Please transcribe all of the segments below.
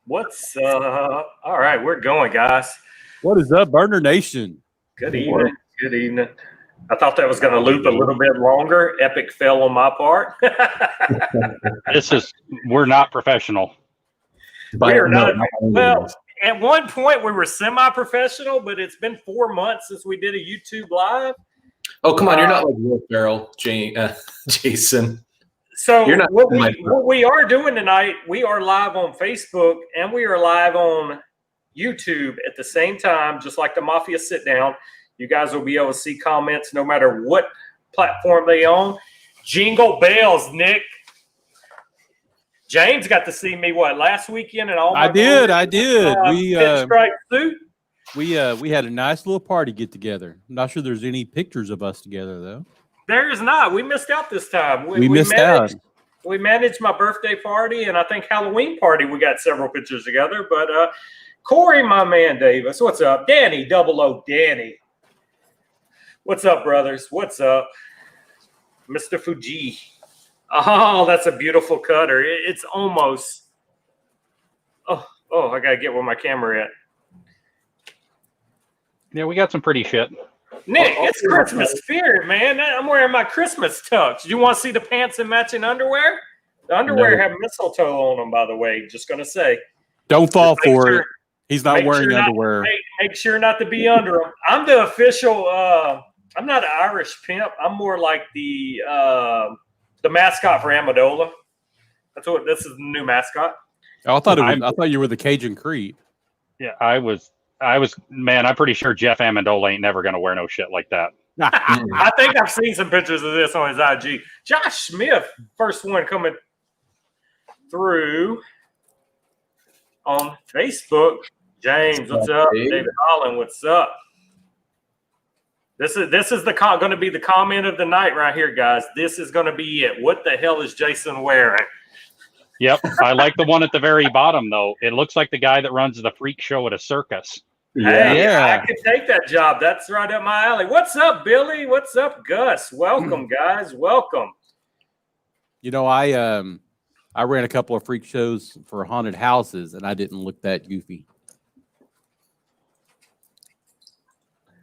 What's all right, we're going, guys. What is up, Burner Nation? Good evening. Good evening. I thought that was going to loop a little bit longer. Epic fail on my part. We're not professional. We're not. Well, at one point we were semi-professional, but it's been 4 months since we did a YouTube live. Oh, come on. You're not like Will Ferrell, Jason. So what we are doing tonight, we are live on Facebook and we are live on YouTube at the same time, just like the Mafia sit down. You guys will be able to see comments no matter what platform they own. Jingle bells, Nick. James got to see me last weekend and all. I did. Pinstripe suit. We had a nice little party get together. I'm not sure there's any pictures of us together though. There is not. We missed out this time. We missed out. We managed my birthday party and I think Halloween party. We got several pictures together. But Corey, my man Davis, what's up? Danny, 00 Danny. What's up, brothers? What's up? Mr. Fuji. Oh, that's a beautiful cutter. It's almost. Oh, I got to get where my camera at. Yeah, we got some pretty shit. Nick, it's Christmas spirit, man. I'm wearing my Christmas tux. Do you want to see the pants and matching underwear? The underwear have mistletoe on them, by the way. Just going to say. Don't fall for it. He's not wearing underwear. Make sure not to be under them. I'm the official. I'm not an Irish pimp. I'm more like the mascot for Amendola. This is the new mascot. Oh, I thought you were the Cajun Creep. Yeah, I was. Man, I'm pretty sure Jeff Amendola ain't never going to wear no shit like that. I think I've seen some pictures of this on his IG. Josh Smith, first one coming through on Facebook. James, what's up? David Holland, what's up? This is going to be the comment of the night right here, guys. This is going to be it. What the hell is Jason wearing? Yep, I like the one at the very bottom, though. It looks like the guy that runs the freak show at a circus. Hey, I could take that job. That's right up my alley. What's up, Billy? What's up, Gus? Welcome, guys. Welcome. You know, I ran a couple of freak shows for haunted houses, and I didn't look that goofy.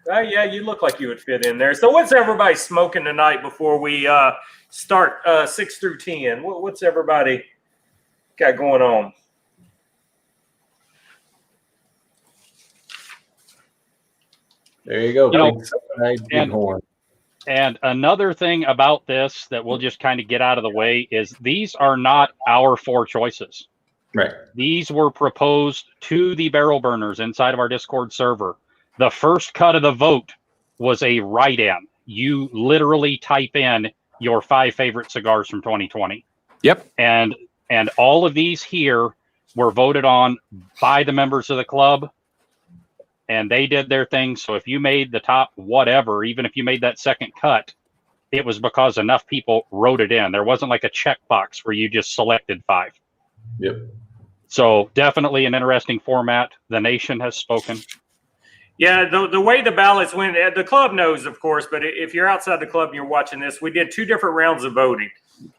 Yeah, you look like you would fit in there. So what's everybody smoking tonight before we start 6 through 10? What's everybody got going on? There you go. And another thing about this that we'll just kind of get out of the way is these are not our 4 choices. Right. These were proposed to the barrel burners inside of our Discord server. The first cut of the vote was a write-in. You literally type in your 5 favorite cigars from 2020. Yep. And all of these here were voted on by the members of the club, and they did their thing. So if you made the top whatever, even if you made that second cut, it was because enough people wrote it in. There wasn't like a checkbox where you just selected 5. Yep. So definitely an interesting format. The nation has spoken. Yeah, the way the ballots went, the club knows, of course, but if you're outside the club and you're watching this, we did 2 different rounds of voting.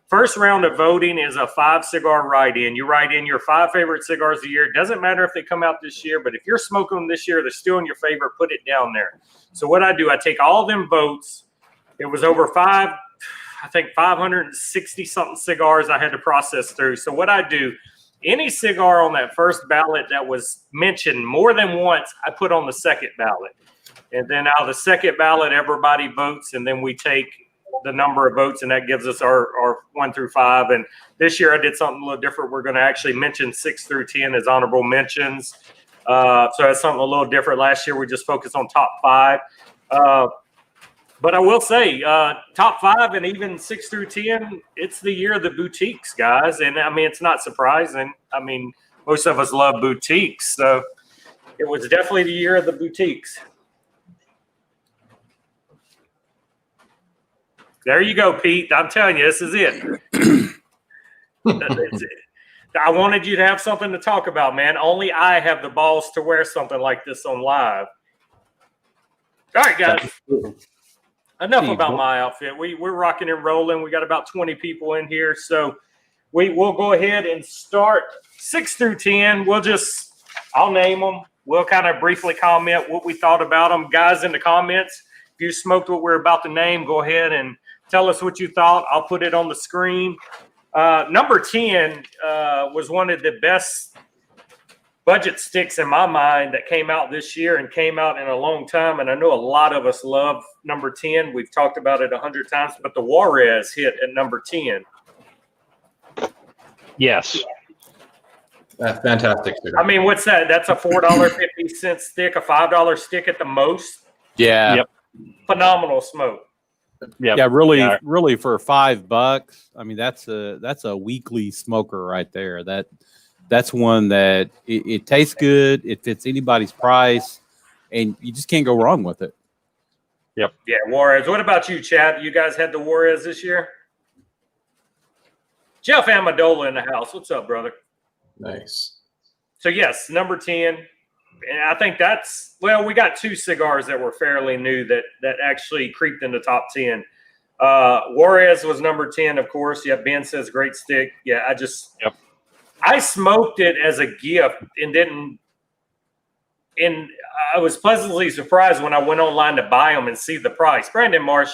First round of voting is a 5-cigar write-in. You write in your 5 favorite cigars of the year. It doesn't matter if they come out this year, but if you're smoking them this year, they're still in your favorite, put it down there. So what I do, I take all them votes. It was over 560-something cigars I had to process through. So what I do, any cigar on that first ballot that was mentioned more than once, I put on the second ballot. And then out of the second ballot, everybody votes, and then we take the number of votes, and that gives us our 1 through 5. And this year I did something a little different. We're going to actually mention 6 through 10 as honorable mentions. So that's something a little different. Last year we just focused on top 5. But I will say, top 5 and even 6 through 10, it's the year of the boutiques, guys. And, I mean, it's not surprising. I mean, most of us love boutiques. So it was definitely the year of the boutiques. There you go, Pete. I'm telling you, this is it. I wanted you to have something to talk about, man. Only I have the balls to wear something like this on live. All right, guys. Enough about my outfit. We're rocking and rolling. We got about 20 people in here. So we'll go ahead and start 6 through 10. I'll name them. We'll kind of briefly comment what we thought about them. Guys, in the comments, if you smoked what we're about to name, go ahead and tell us what you thought. I'll put it on the screen. Number 10 was one of the best budget sticks in my mind that came out this year and came out in a long time. And I know a lot of us love number 10. We've talked about it 100 times, but the Juarez hit at number 10. Yes. That's fantastic. I mean, what's that? That's a $4.50 stick, a $5 stick at the most. Yeah. Yep. Phenomenal smoke. Yep. Yeah, really, Yeah. really for $5. I mean, that's a weekly smoker right there. That's one that it tastes good. It fits anybody's price, and you just can't go wrong with it. Yeah, Juarez. What about you, Chad? You guys had the Juarez this year? Jeff Amendola in the house. What's up, brother? Nice. So, yes, number 10. And I think we got 2 cigars that were fairly new that actually creeped in the top 10. Juarez was number 10, of course. Yeah, Ben says great stick. Yeah, I smoked it as a gift and I was pleasantly surprised when I went online to buy them and see the price. Brandon Marsh,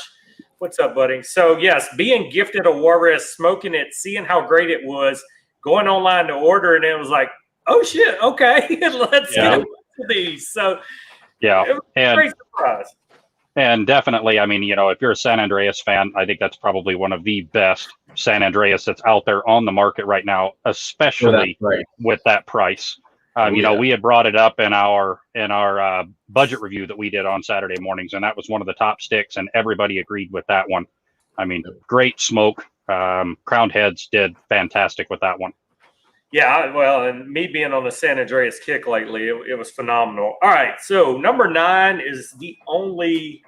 what's up, buddy? So, yes, being gifted a Juarez, smoking it, seeing how great it was, going online to order, and it was like, oh, shit, okay, let's get these. So, Yeah. it was a great surprise. And definitely, I mean, if you're a San Andreas fan, I think that's probably one of the best San Andreas that's out there on the market right now, especially with that price. We had brought it up in our budget review that we did on Saturday mornings, and that was one of the top sticks, and everybody agreed with that one. I mean, great smoke. Crowned Heads did fantastic with that one. Yeah, and me being on the San Andreas kick lately, it was phenomenal. All right, so number 9 is the only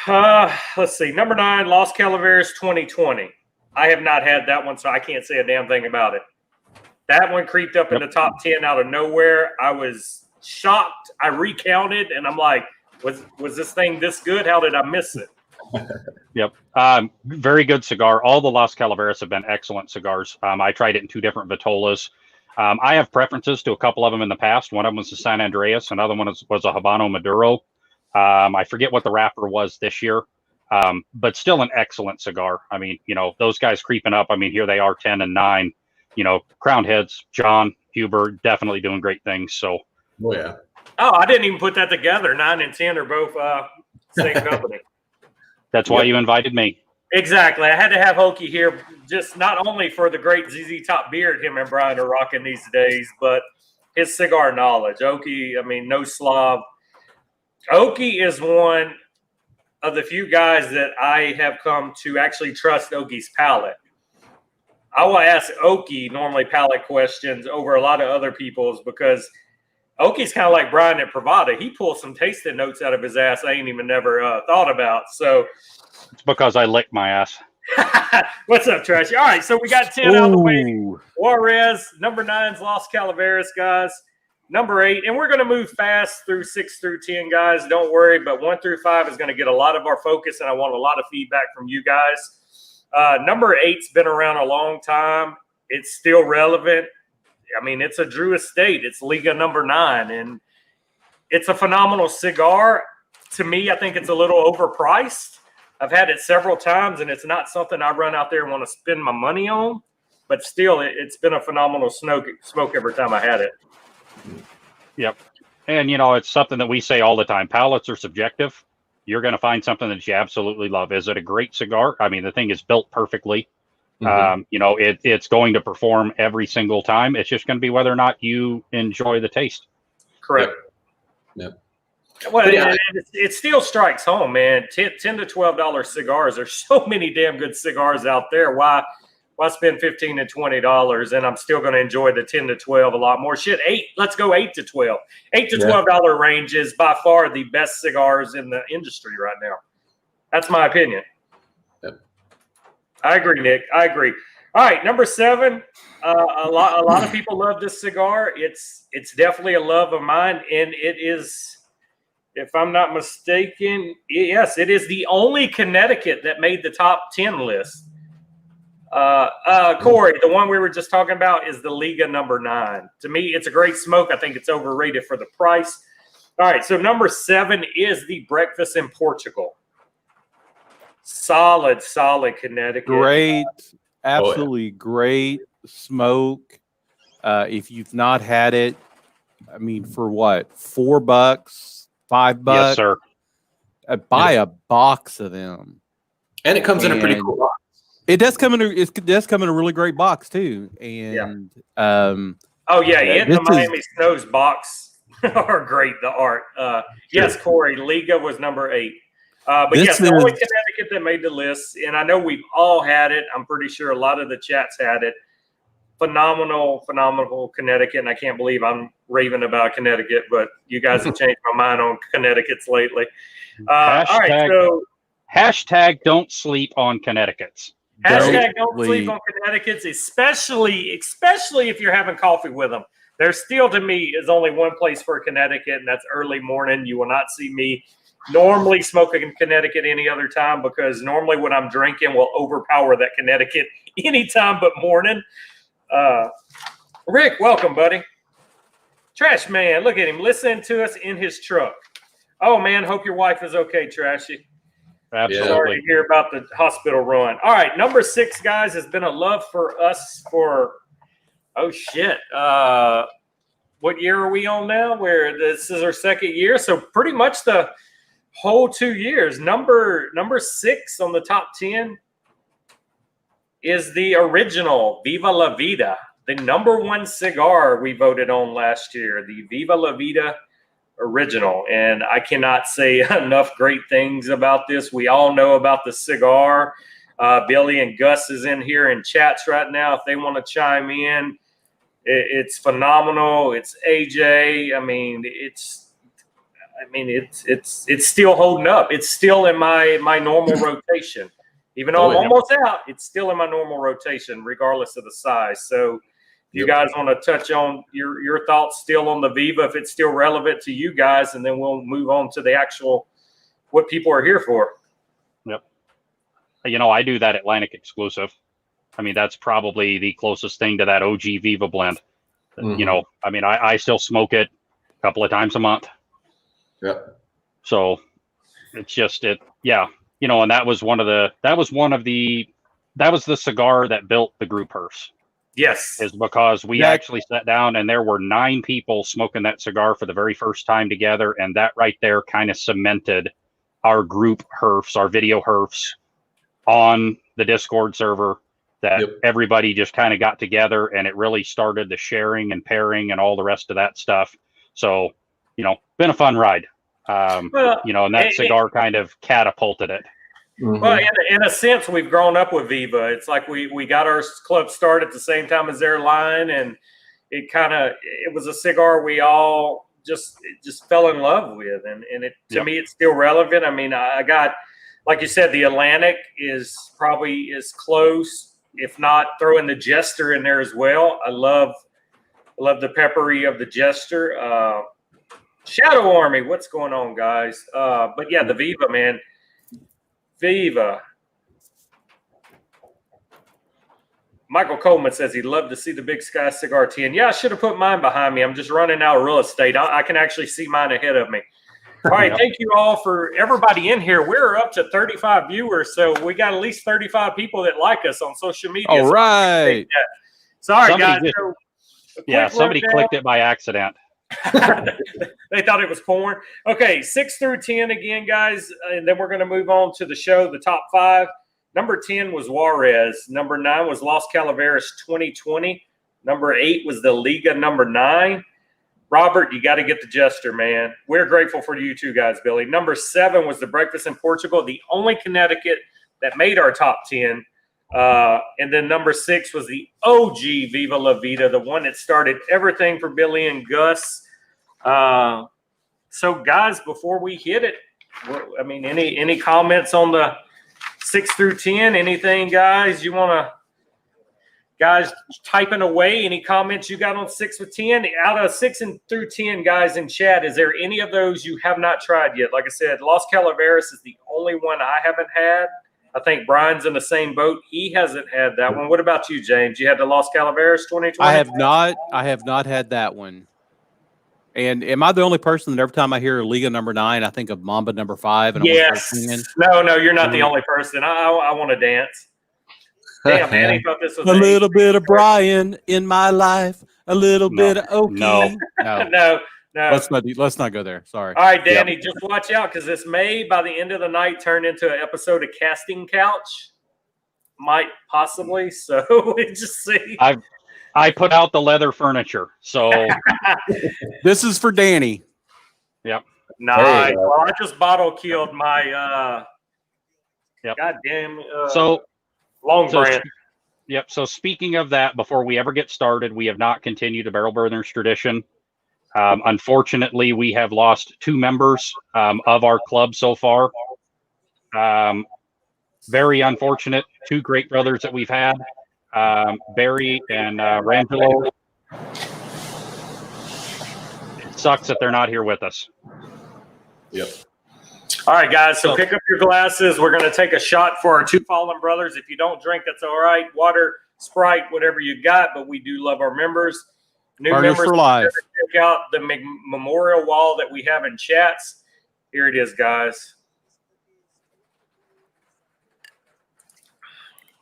let's see, number 9, Los Calaveras 2020. I have not had that one, so I can't say a damn thing about it. That one creeped up in the top 10 out of nowhere. I was shocked. I recounted, and I'm like, was this thing this good? How did I miss it? Yep. Very good cigar. All the Las Calaveras have been excellent cigars. I tried it in 2 different Vitolas. I have preferences to a couple of them in the past. One of them was the San Andreas. Another one was a Habano Maduro. I forget what the wrapper was this year, but still an excellent cigar. I mean, those guys creeping up. I mean, here they are 10 and 9. Crowned Heads, John, Huber, definitely doing great things. So, Oh, yeah. Oh, I didn't even put that together. 9 and 10 are both same company. That's why you invited me. Exactly. I had to have Hokie here, just not only for the great ZZ Top beard him and Brian are rocking these days, but his cigar knowledge. Hokie, I mean, no slob. Hokie is one of the few guys that I have come to actually trust Okie's palate. I will ask Okie normally palate questions over a lot of other people's because Okie's kind of like Brian at Pravada. He pulls some tasting notes out of his ass I ain't even never thought about. So it's because I licked my ass. What's up, Trashy? All right, so we got 10 out of the way. Juarez, number 9's Los Calaveras, guys. Number 8, and we're going to move fast through 6 through 10, guys. Don't worry, but 1 through 5 is going to get a lot of our focus, and I want a lot of feedback from you guys. Number 8's been around a long time. It's still relevant. I mean, it's a Drew Estate. It's Liga number 9, and it's a phenomenal cigar. To me, I think it's a little overpriced. I've had it several times, and it's not something I run out there and want to spend my money on. But still, it's been a phenomenal smoke every time I had it. Yep. And, it's something that we say all the time. Palates are subjective. You're going to find something that you absolutely love. Is it a great cigar? I mean, the thing is built perfectly. Mm-hmm. It's going to perform every single time. It's just going to be whether or not you enjoy the taste. Correct. Yep. Well, yeah. It still strikes home, man. $10 to $12 cigars. There's so many damn good cigars out there. Why spend $15 to $20? And I'm still going to enjoy the 10 to 12 a lot more. Shit, 8. Let's go 8 to 12. $8 to $12 range is by far the best cigars in the industry right now. That's my opinion. Yep. I agree, Nick. I agree. All right, number 7. A lot of people love this cigar. It's definitely a love of mine, and it is. If I'm not mistaken, yes, it is the only Connecticut that made the top 10 list. Corey, the one we were just talking about is the Liga number 9. To me, it's a great smoke. I think it's overrated for the price. All right, so number 7 is the Breakfast in Portugal. Solid Connecticut. Great, absolutely great smoke. If you've not had it, I mean, for what, $4, $5? Yes, sir. Buy a box of them. And it comes in a pretty cool box. It does come in a really great box too. And oh yeah, the Miami Snows box are great. The art. Yes, Corey, Liga was number 8. But yes, the only Connecticut that made the list, and I know we've all had it. I'm pretty sure a lot of the chats had it. Phenomenal Connecticut, and I can't believe I'm raving about Connecticut, but you guys have changed my mind on Connecticut's lately. All right, so hashtag don't sleep on Connecticut's. Hashtag don't sleep on Connecticut's, especially if you're having coffee with them. There still, to me, is only one place for Connecticut, and that's early morning. You will not see me normally smoking in Connecticut any other time, because normally what I'm drinking will overpower that Connecticut anytime but morning. Rick, welcome, buddy. Trash man, look at him listening to us in his truck. Oh man, hope your wife is okay, Trashy. Absolutely. Sorry to hear about the hospital run. All right, number 6, guys, has been a love for us for what year are we on now? Where this is our 2nd year, so pretty much the whole 2 years. Number 6 on the top 10 is the original Viva La Vida, the number 1 cigar we voted on last year, the Viva La Vida original. And I cannot say enough great things about this. We all know about the cigar. Billy and Gus is in here in chats right now if they want to chime in. It's phenomenal. It's AJ. I mean, it's still holding up. It's still in my normal rotation. Even though I'm almost out, it's still in my normal rotation, regardless of the size. So if you guys want to touch on your thoughts still on the Viva, if it's still relevant to you guys, and then we'll move on to the actual what people are here for. Yep. I do that Atlantic exclusive. I mean, that's probably the closest thing to that OG Viva blend. Mm-hmm. I still smoke it a couple of times a month. Yep. So it's just yeah. And that was the cigar that built the group hearse. Yes. Is because we actually sat down and there were 9 people smoking that cigar for the very first time together. And that right there kind of cemented our group hearse, our video hearse on the Discord server, that everybody just kind of got together, and it really started the sharing and pairing and all the rest of that stuff. So, been a fun ride. And that cigar kind of catapulted it. Mm-hmm. Well, in a sense, we've grown up with Viva. It's like we got our club started at the same time as their line, and it was a cigar we all just fell in love with, and it to me it's still relevant. I mean, I got, like you said, the Atlantic is probably as close, if not throwing the Jester in there as well. I love the peppery of the Jester. Shadow Army, what's going on, guys? But yeah, the Viva, man. Viva. Michael Coleman says he'd love to see the Big Sky Cigar 10. Yeah, I should have put mine behind me. I'm just running out of real estate. I can actually see mine ahead of me. All right, thank you all for everybody in here. We're up to 35 viewers, so we got at least 35 people that like us on social media. All right. Sorry, guys. Somebody clicked it by accident. They thought it was porn. Okay, 6 through 10 again, guys, and then we're going to move on to the show, the top 5. Number 10 was Juarez. Number 9 was Los Calaveras 2020. Number 8 was the Liga number 9. Robert, you got to get the Jester, man. We're grateful for you too, guys, Billy. Number 7 was the Breakfast in Portugal, the only Connecticut that made our top 10. And then number 6 was the OG Viva La Vida, the one that started everything for Billy and Gus. So, guys, before we hit it, any comments on the 6 through 10? Anything, guys, you want to? Guys, typing away, any comments you got on 6 through 10? Out of 6 through 10, guys, in chat, is there any of those you have not tried yet? Like I said, Los Calaveras is the only one I haven't had. I think Brian's in the same boat. He hasn't had that one. What about you, James? You had the Los Calaveras 2020? I have not. I have not had that one. And am I the only person that every time I hear Liga number 9, I think of Mamba number 5? And I want to start singing? No, you're not the only person. I want to dance. Damn, Danny thought this was a little bit of Brian in my life, a little bit of Okie. No. Let's not go there. Sorry. All right, Danny, just watch out because this may, by the end of the night, turn into an episode of Casting Couch. Might possibly. So we just see. I put out the leather furniture, so this is for Danny. Yep. Nice. Well, I just bottle killed my. Goddamn. Long brand. Yep. So speaking of that, before we ever get started, we have not continued the Barrel Burners tradition. Unfortunately, we have lost 2 members of our club so far. Very unfortunate. 2 great brothers that we've had, Barry and Rangelo. It sucks that they're not here with us. Yep. All right, guys. So pick up your glasses. We're going to take a shot for our 2 fallen brothers. If you don't drink, that's all right. Water, Sprite, whatever you got. But we do love our members. New Burners members for life. Check out the memorial wall that we have in chats. Here it is, guys.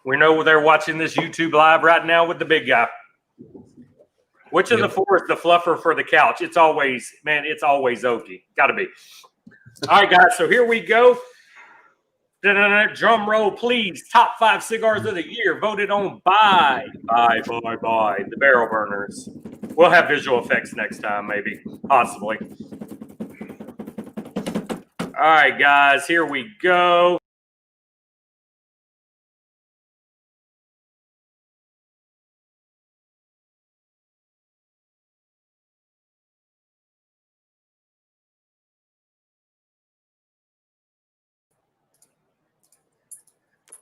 We know they're watching this YouTube live right now with the big guy. Which of the 4 is the fluffer for the couch? It's always Okie. Got to be. All right, guys. So here we go. Drum roll, please. Top 5 cigars of the year voted on by the Barrel Burners. We'll have visual effects next time, maybe, possibly. All right, guys. Here we go.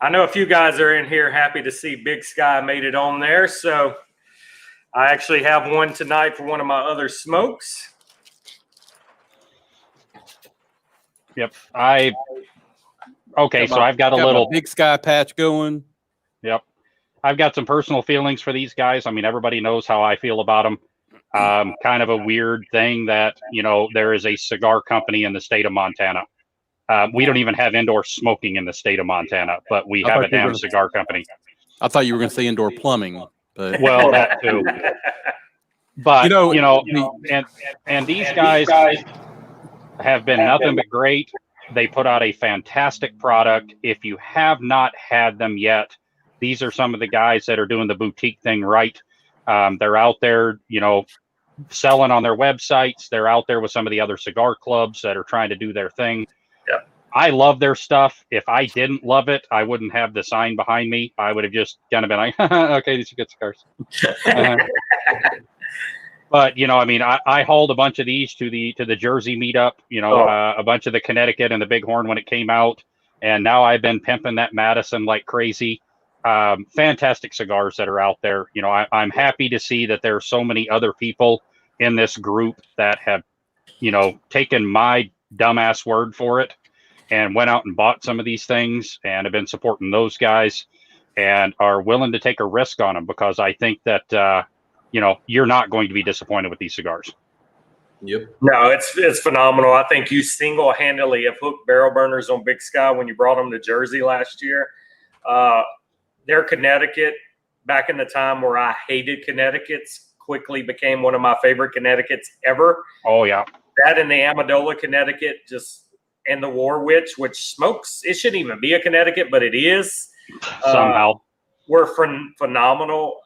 I know a few guys are in here happy to see Big Sky made it on there. So I actually have one tonight for one of my other smokes. Yep. So I've got a little Big Sky patch going. Yep. I've got some personal feelings for these guys. I mean, everybody knows how I feel about them. Kind of a weird thing that, there is a cigar company in the state of Montana. We don't even have indoor smoking in the state of Montana, but we have a damn cigar company. I thought you were going to say indoor plumbing, but well, that too. But and these guys have been nothing but great. They put out a fantastic product. If you have not had them yet, these are some of the guys that are doing the boutique thing right. They're out there, selling on their websites. They're out there with some of the other cigar clubs that are trying to do their thing. Yep. I love their stuff. If I didn't love it, I wouldn't have the sign behind me. I would have just kind of been like, okay, these are good cigars. But, I hauled a bunch of these to the Jersey meetup, a bunch of the Connecticut and the Bighorn when it came out. And now I've been pimping that Madison like crazy. Fantastic cigars that are out there. I'm happy to see that there are so many other people in this group that have, taken my dumbass word for it and went out and bought some of these things and have been supporting those guys and are willing to take a risk on them, because I think that, you're not going to be disappointed with these cigars. Yep. No, it's phenomenal. I think you single-handedly have hooked Barrel Burners on Big Sky when you brought them to Jersey last year. Their Connecticut, back in the time where I hated Connecticut's, quickly became one of my favorite Connecticut's ever. Oh, yeah. That and the Amadola Connecticut, and the Warwich, which smokes. It shouldn't even be a Connecticut, but it is. Somehow. Were phenomenal.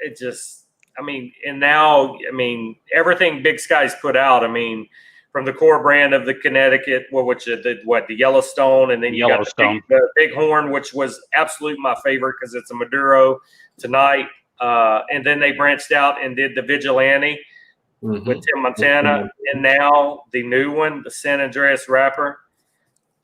It just, and now, everything Big Sky's put out, from the core brand of the Connecticut, which is the Yellowstone, and then you got the Bighorn, which was absolutely my favorite because it's a Maduro tonight. And then they branched out and did the Vigilante with Tim Montana, and now the new one, the San Andreas wrapper.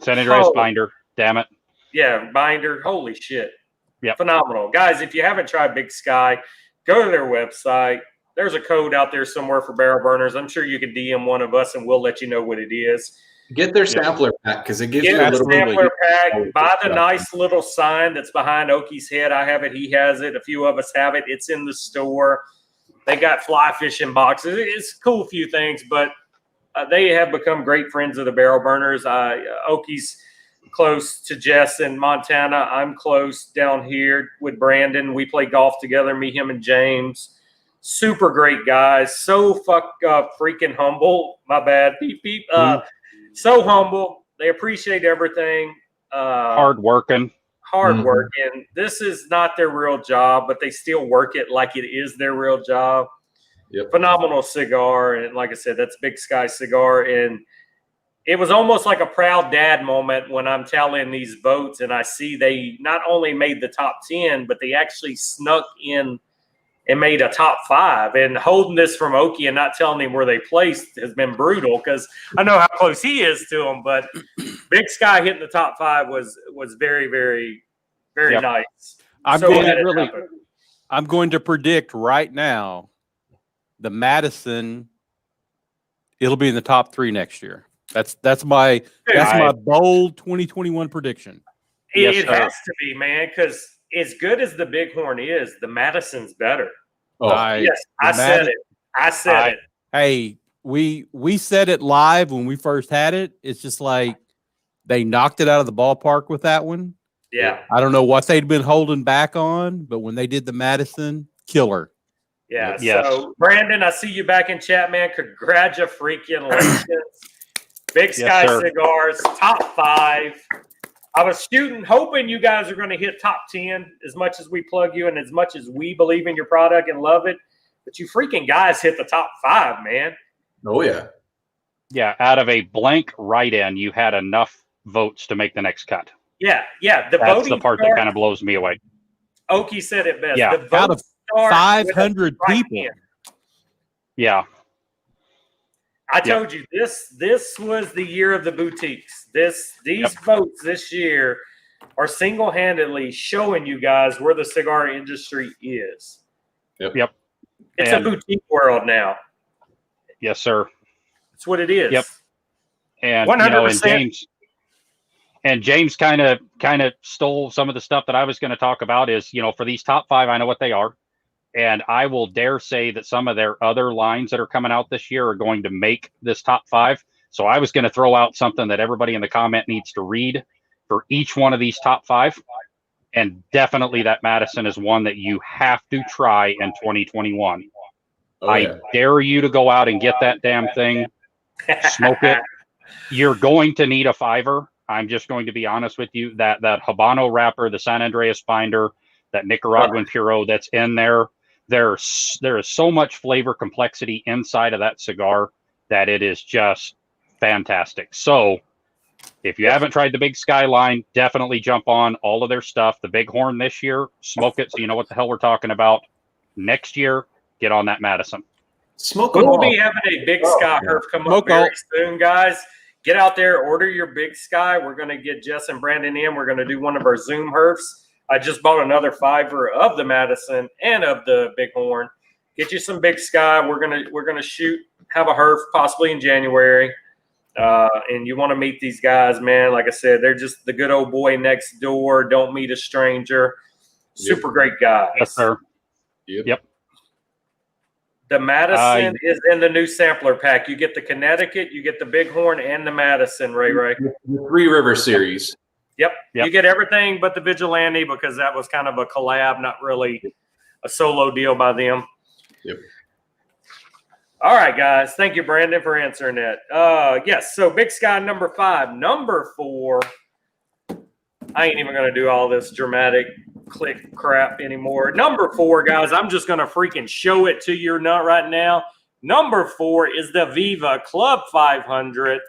San Andreas binder, damn it. Yeah, binder. Holy shit. Yeah. Phenomenal. Guys, if you haven't tried Big Sky, go to their website. There's a code out there somewhere for Barrel Burners. I'm sure you can DM one of us and we'll let you know what it is. Get their sampler pack because it gives Get you a the little bit. sampler pack. Buy the nice little sign that's behind Oki's head. I have it. He has it. A few of us have it. It's in the store. They got fly fishing boxes. It's a cool few things, but they have become great friends of the Barrel Burners. Oki's close to Jess in Montana. I'm close down here with Brandon. We play golf together, me, him, and James. Super great guys. So freaking humble. My bad. Beep, beep. So humble. They appreciate everything. Hard working. This is not their real job, but they still work it like it is their real job. Yep. Phenomenal cigar. And like I said, that's Big Sky Cigar. And it was almost like a proud dad moment when I'm tallying these votes and I see they not only made the top 10, but they actually snuck in and made a top 5. And holding this from Oki and not telling him where they placed has been brutal because I know how close he is to them. But Big Sky hitting the top 5 was very, very, very nice. I'm going to predict right now the Madison, it'll be in the top 3 next year. That's my bold 2021 prediction. It has to be, man, because as good as the Bighorn is, the Madison's better. I said it. Hey, we said it live when we first had it. It's just like they knocked it out of the ballpark with that one. Yeah. I don't know what they'd been holding back on, but when they did the Madison, killer. Yeah. Yes. So, Brandon, I see you back in chat, man. Congratulations. Big Sky Cigars, top 5. I was hoping you guys are going to hit top 10 as much as we plug you and as much as we believe in your product and love it. But you freaking guys hit the top 5, man. Oh, yeah. Yeah, out of a blank write-in, you had enough votes to make the next cut. Yeah. That's the part that kind of blows me away. Oki said it best. Yeah. The out of 500 people. Yeah. I told you this was the year of the boutiques. These votes this year are single-handedly showing you guys where the cigar industry is. Yep. It's a boutique world now. Yes, sir. That's what it is. Yep. And 100%. And James kind of stole some of the stuff that I was going to talk about. Is for these top 5, I know what they are. And I will dare say that some of their other lines that are coming out this year are going to make this top 5. So I was going to throw out something that everybody in the comment needs to read for each one of these top 5. And definitely that Madison is one that you have to try in 2021. I dare you to go out and get that damn thing, smoke it. You're going to need a 5er. I'm just going to be honest with you. That Habano wrapper, the San Andreas binder, that Nicaraguan Puro that's in there. There is so much flavor complexity inside of that cigar that it is just fantastic. So if you haven't tried the Big Sky line, definitely jump on all of their stuff. The Bighorn this year, smoke it so you know what the hell we're talking about. Next year, get on that Madison. We'll be having a Big Sky Herf come up very soon, guys. Get out there, order your Big Sky. We're going to get Jess and Brandon in. We're going to do one of our Zoom Herfs. I just bought another 5er of the Madison and of the Bighorn. Get you some Big Sky. We're gonna have a Herf possibly in January. And you want to meet these guys, man. Like I said, they're just the good old boy next door. Don't meet a stranger. Super great guys. Yes, sir. Yep. The Madison is in the new sampler pack. You get the Connecticut, you get the Bighorn, and the Madison, Ray. The 3 River series. Yep. You get everything but the Vigilante because that was kind of a collab, not really a solo deal by them. Yep. All right, guys. Thank you, Brandon, for answering that. Yes, so Big Sky number 5. Number 4, I ain't even going to do all this dramatic click crap anymore. Number 4, guys, I'm just going to freaking show it to you right now. Number 4 is the Viva Club 500.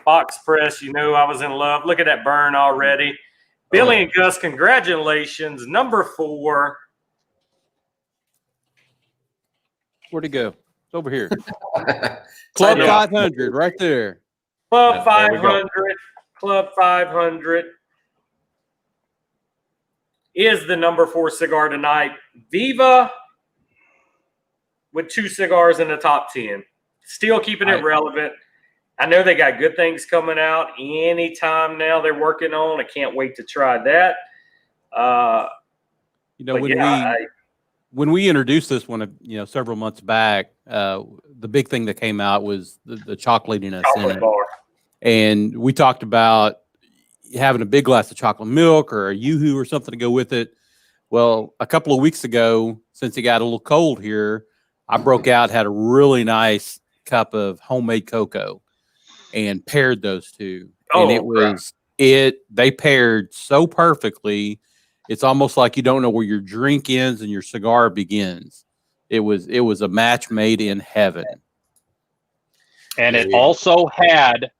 Box press, I was in love. Look at that burn already. Billy and Gus, congratulations. Number 4. Where'd it go? It's over here. Club 500, right there. Club 500. Club 500 is the number 4 cigar tonight. Viva with 2 cigars in the top 10. Still keeping it relevant. I know they got good things coming out anytime now they're working on. I can't wait to try that. When we introduced this one, several months back, the big thing that came out was the chocolatiness in it. Bar. And we talked about having a big glass of chocolate milk or a Yoo-hoo or something to go with it. Well, a couple of weeks ago, since it got a little cold here, I broke out, had a really nice cup of homemade cocoa and paired those two. And they paired so perfectly. It's almost like you don't know where your drink ends and your cigar begins. It was a match made in heaven. And it also had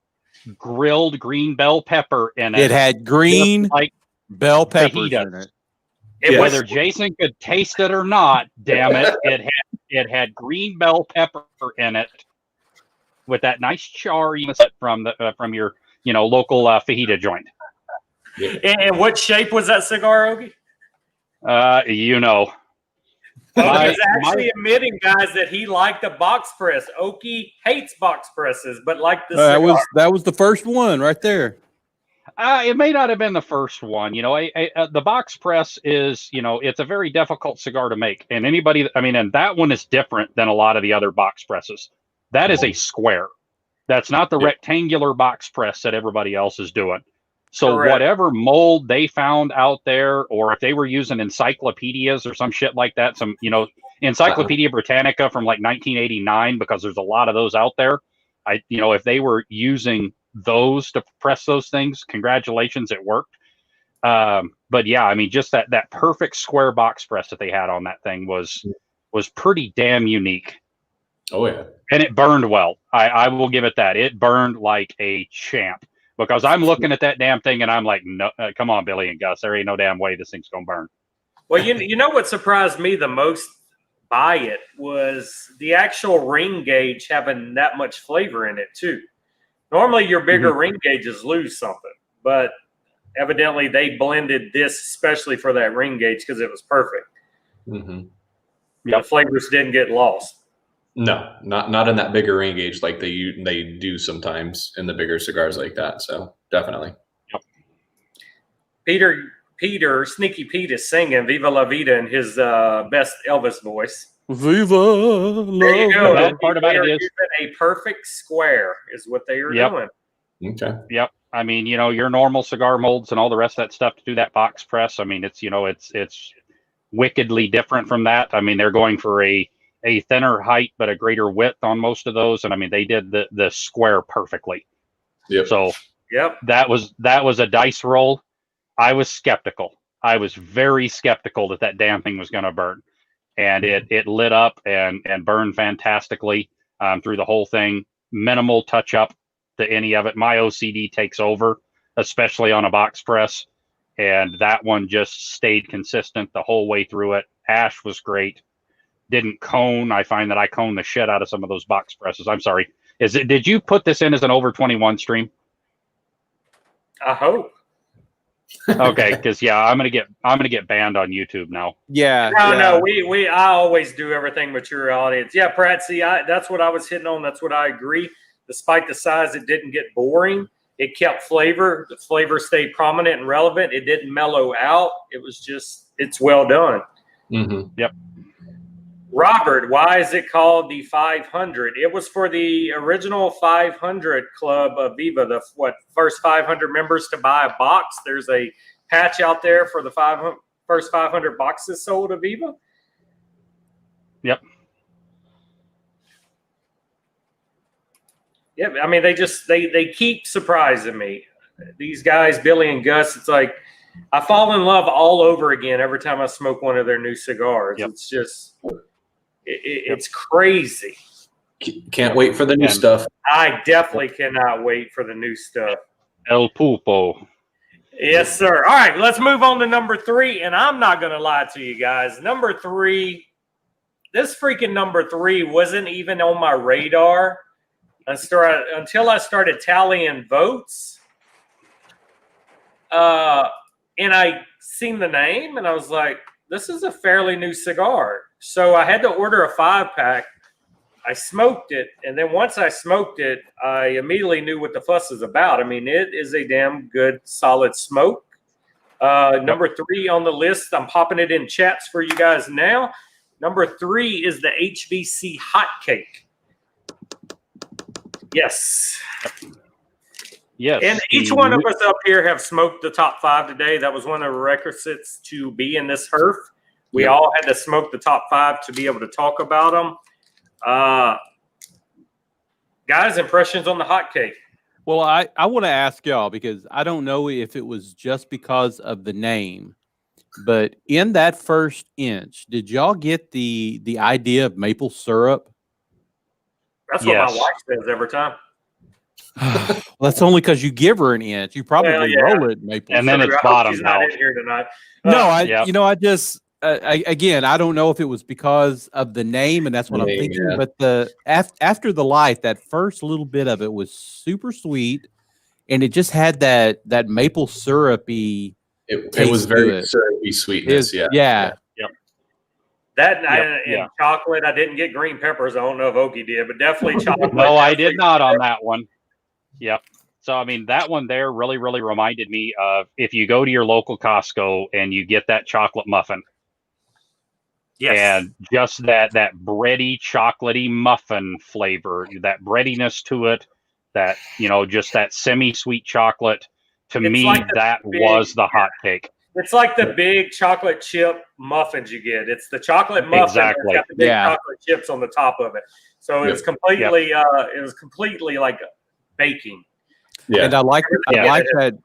grilled green bell pepper in it. It had green bell peppers fajita. in it. Whether Jason could taste it or not, damn it, it had green bell pepper in it with that nice char you get from your local fajita joint. And what shape was that cigar, Ogie? He's actually admitting, guys, that he liked a box press. Okie hates box presses, but liked the cigar. That was the first one right there. It may not have been the first one. The box press is, it's a very difficult cigar to make. And and that one is different than a lot of the other box presses. That is a square. That's not the rectangular box press that everybody else is doing. So Correct. Whatever mold they found out there, or if they were using encyclopedias or some shit like that, Encyclopedia Britannica from like 1989, because there's a lot of those out there. If they were using those to press those things, congratulations, it worked. But yeah, just that perfect square box press that they had on that thing was pretty damn unique. Oh yeah. And it burned well. I will give it that. It burned like a champ, because I'm looking at that damn thing and I'm like, no, come on, Billy and Gus, there ain't no damn way this thing's gonna burn. Well, you know what surprised me the most by it was the actual ring gauge having that much flavor in it too. Normally your bigger ring gauges lose something, but evidently they blended this especially for that ring gauge because it was perfect. Mm-hmm. The flavors didn't get lost. No, not in that bigger ring gauge like they do sometimes in the bigger cigars like that. So definitely. Yep. Peter, Sneaky Pete is singing "Viva La Vida" in his best Elvis voice. Viva La There you go. That part about it is a perfect square is what they are doing. Okay. Yep. Your normal cigar molds and all the rest of that stuff to do that box press. It's wickedly different from that. They're going for a thinner height but a greater width on most of those, and they did the square perfectly. Yep. So that was a dice roll. I was skeptical. I was very skeptical that damn thing was going to burn, and it lit up and burned fantastically through the whole thing. Minimal touch up to any of it. My OCD takes over, especially on a box press, and that one just stayed consistent the whole way through it. Ash was great. Didn't cone. I find that I cone the shit out of some of those box presses. I'm sorry. Did you put this in as an over 21 stream? I hope. Okay, because I'm gonna get banned on YouTube now. Yeah. No. I always do everything mature audience. Yeah, Pratt. See, that's what I was hitting on. That's what I agree. Despite the size, it didn't get boring. It kept flavor. The flavor stayed prominent and relevant. It didn't mellow out. It was it's well done. Mm-hmm. Yep. Robert, why is it called the 500? It was for the original 500 Club of Viva, the first 500 members to buy a box. There's a patch out there for the first 500 boxes sold of Viva. Yep. Yeah, they keep surprising me. These guys, Billy and Gus, it's like I fall in love all over again every time I smoke one of their new cigars. Yep. It's just it's crazy. Can't wait for the new stuff. I definitely cannot wait for the new stuff. El Pulpo. Yes, sir. All right, let's move on to number 3. And I'm not going to lie to you guys. Number 3, this freaking number 3 wasn't even on my radar until I started tallying votes. And I seen the name, and I was like, this is a fairly new cigar. So I had to order a 5-pack I smoked it, and then once I smoked it, I immediately knew what the fuss is about. I mean, it is a damn good, solid smoke. Number 3 on the list, I'm popping it in chats for you guys now. Number 3 is the HBC Hot Cake. Yes. Yes. And each one of us up here have smoked the top 5 today. That was one of the requisites to be in this HERF. We all had to smoke the top 5 to be able to talk about them. Guys, impressions on the hot cake? Well, I want to ask y'all, because I don't know if it was just because of the name, but in that first inch, did y'all get the idea of maple syrup? That's what my wife says every time. Well, that's only because you give her an inch. You probably roll it maple and syrup. then it's bottom She's not in here tonight. I just again, I don't know if it was because of the name, and that's what I'm thinking. But after the light, that first little bit of it was super sweet, and it just had that maple syrupy. It was very syrupy sweetness. That and chocolate. I didn't get green peppers. I don't know if Okie did, but definitely chocolate. No, I did not on that one. Yep. So, I mean, that one there really, really reminded me of if you go to your local Costco and you get that chocolate muffin. Yes. And just that bready, chocolatey muffin flavor, that breadiness to it, that, just that semi-sweet chocolate. To me, like that was the hot cake. It's like the big chocolate chip muffins you get. It's the chocolate muffin. Exactly. It's got the big chocolate chips on the top of it. So it was completely, it was completely like baking. Yeah. And I like that.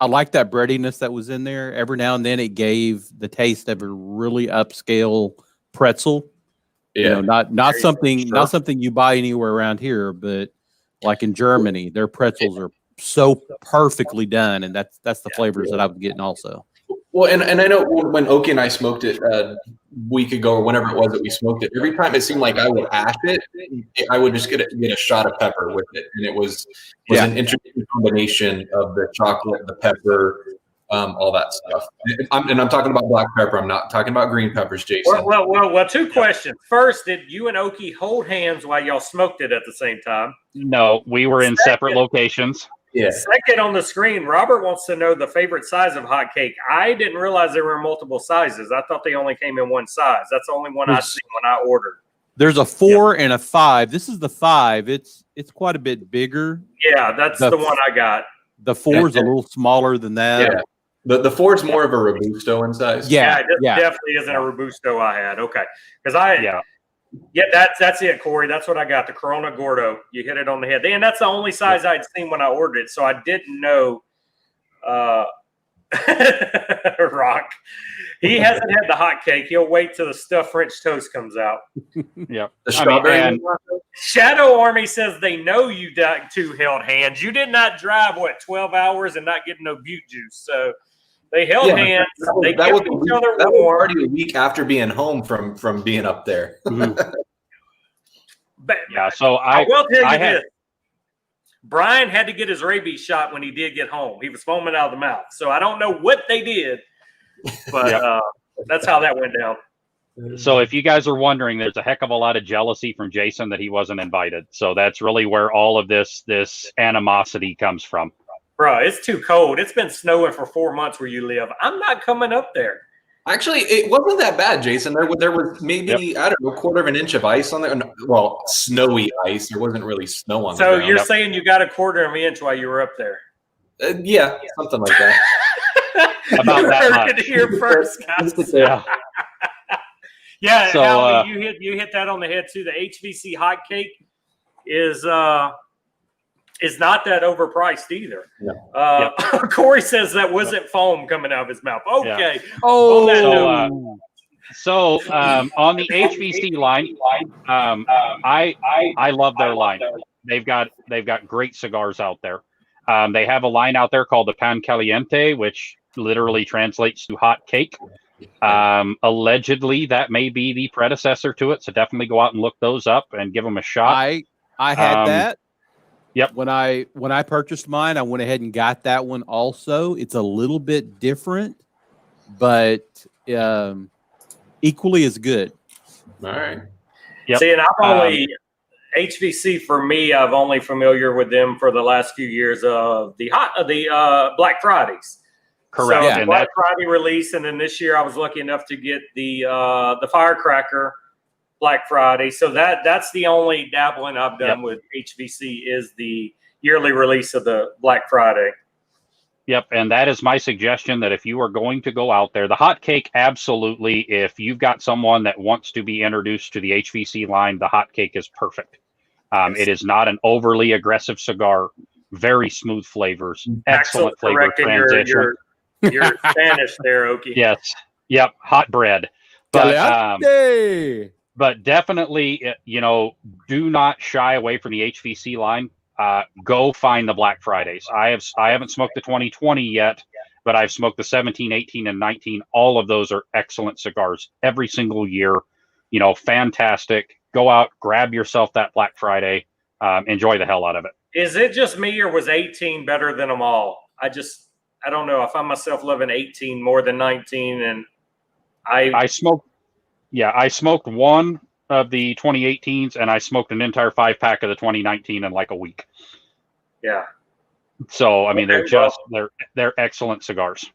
I like that breadiness that was in there. Every now and then it gave the taste of a really upscale pretzel. Yeah. Not something you buy anywhere around here, but like in Germany, their pretzels are so perfectly done, and that's the flavors that I was getting also. Well, and I know when Oki and I smoked it a week ago or whenever it was that we smoked it, every time it seemed like I would ash it, I would just get a shot of pepper with it, and it was an interesting combination of the chocolate, the pepper, all that stuff. I'm talking about black pepper. I'm not talking about green peppers, Jason. Well, 2 questions. First, did you and Oki hold hands while y'all smoked it at the same time? No, we were in separate locations. Yeah. Second on the screen, Robert wants to know the favorite size of hot cake. I didn't realize there were multiple sizes. I thought they only came in one size. That's the only one I seen when I ordered. There's a 4 and a 5. This is the 5. It's quite a bit bigger. Yeah, that's the one I got. The 4 is a little smaller than that. Yeah. The 4 is more of a Robusto in size. Yeah, it definitely isn't a Robusto I had. Okay. Because that's it, Corey. That's what I got. The Corona Gordo. You hit it on the head. And that's the only size I'd seen when I ordered it. So I didn't know. Rock. He hasn't had the hot cake. He'll wait till the stuffed French toast comes out. Yep. The strawberry. Shadow Army says they know you two held hands. You did not drive 12 hours and not get no butte juice. So they held hands. They kept each other warm. That was already a week after being home from being up there. But so I will tell you this. Brian had to get his rabies shot when he did get home. He was foaming out of the mouth. So I don't know what they did, but that's how that went down. So if you guys are wondering, there's a heck of a lot of jealousy from Jason that he wasn't invited. So that's really where all of this animosity comes from. Bro, it's too cold. It's been snowing for 4 months where you live. I'm not coming up there. Actually, it wasn't that bad, Jason. There was maybe, I don't know, 1/4 of an inch of ice on there. Well, snowy ice. There wasn't really snow on the ground. So you're saying you got 1/4 of an inch while you were up there? Yeah, something like that. About that much. It here first, guys. Yeah, so Howie, you hit that on the head too. The HVC hot cake is not that overpriced either. No. Corey says that wasn't foam coming out of his mouth. Okay. Yeah. Oh. So on the HVC line, I love their line. They've got great cigars out there. They have a line out there called the Pan Caliente, which literally translates to hot cake. Allegedly, that may be the predecessor to it. So definitely go out and look those up and give them a shot. I had that. Yep. When I purchased mine, I went ahead and got that one also. It's a little bit different, but equally as good. All right. Yep. See, and I've only HVC for me. I've only familiar with them for the last few years of the Black Fridays. Correct. So Yeah. the Black Friday release, and then this year I was lucky enough to get the Firecracker Black Friday. So that's the only dabbling I've done with HVC is the yearly release of the Black Friday. Yep, and that is my suggestion, that if you are going to go out there, the hot cake, absolutely. If you've got someone that wants to be introduced to the HVC line, the hot cake is perfect. It is not an overly aggressive cigar. Very smooth flavors, excellent flavor transition. Your Spanish there, Okie. Yes, yep, hot bread. But definitely, do not shy away from the HVC line. Go find the Black Fridays. I haven't smoked the 2020 yet, but I've smoked the 17, 18, and 19. All of those are excellent cigars every single year. Fantastic. Go out, grab yourself that Black Friday. Enjoy the hell out of it. Is it just me, or was 18 better than them all? I don't know. I find myself loving 18 more than 19, and I smoked one of the 2018s, and I smoked an entire 5-pack of the 2019 in like a week. Yeah. So I mean, they're excellent cigars.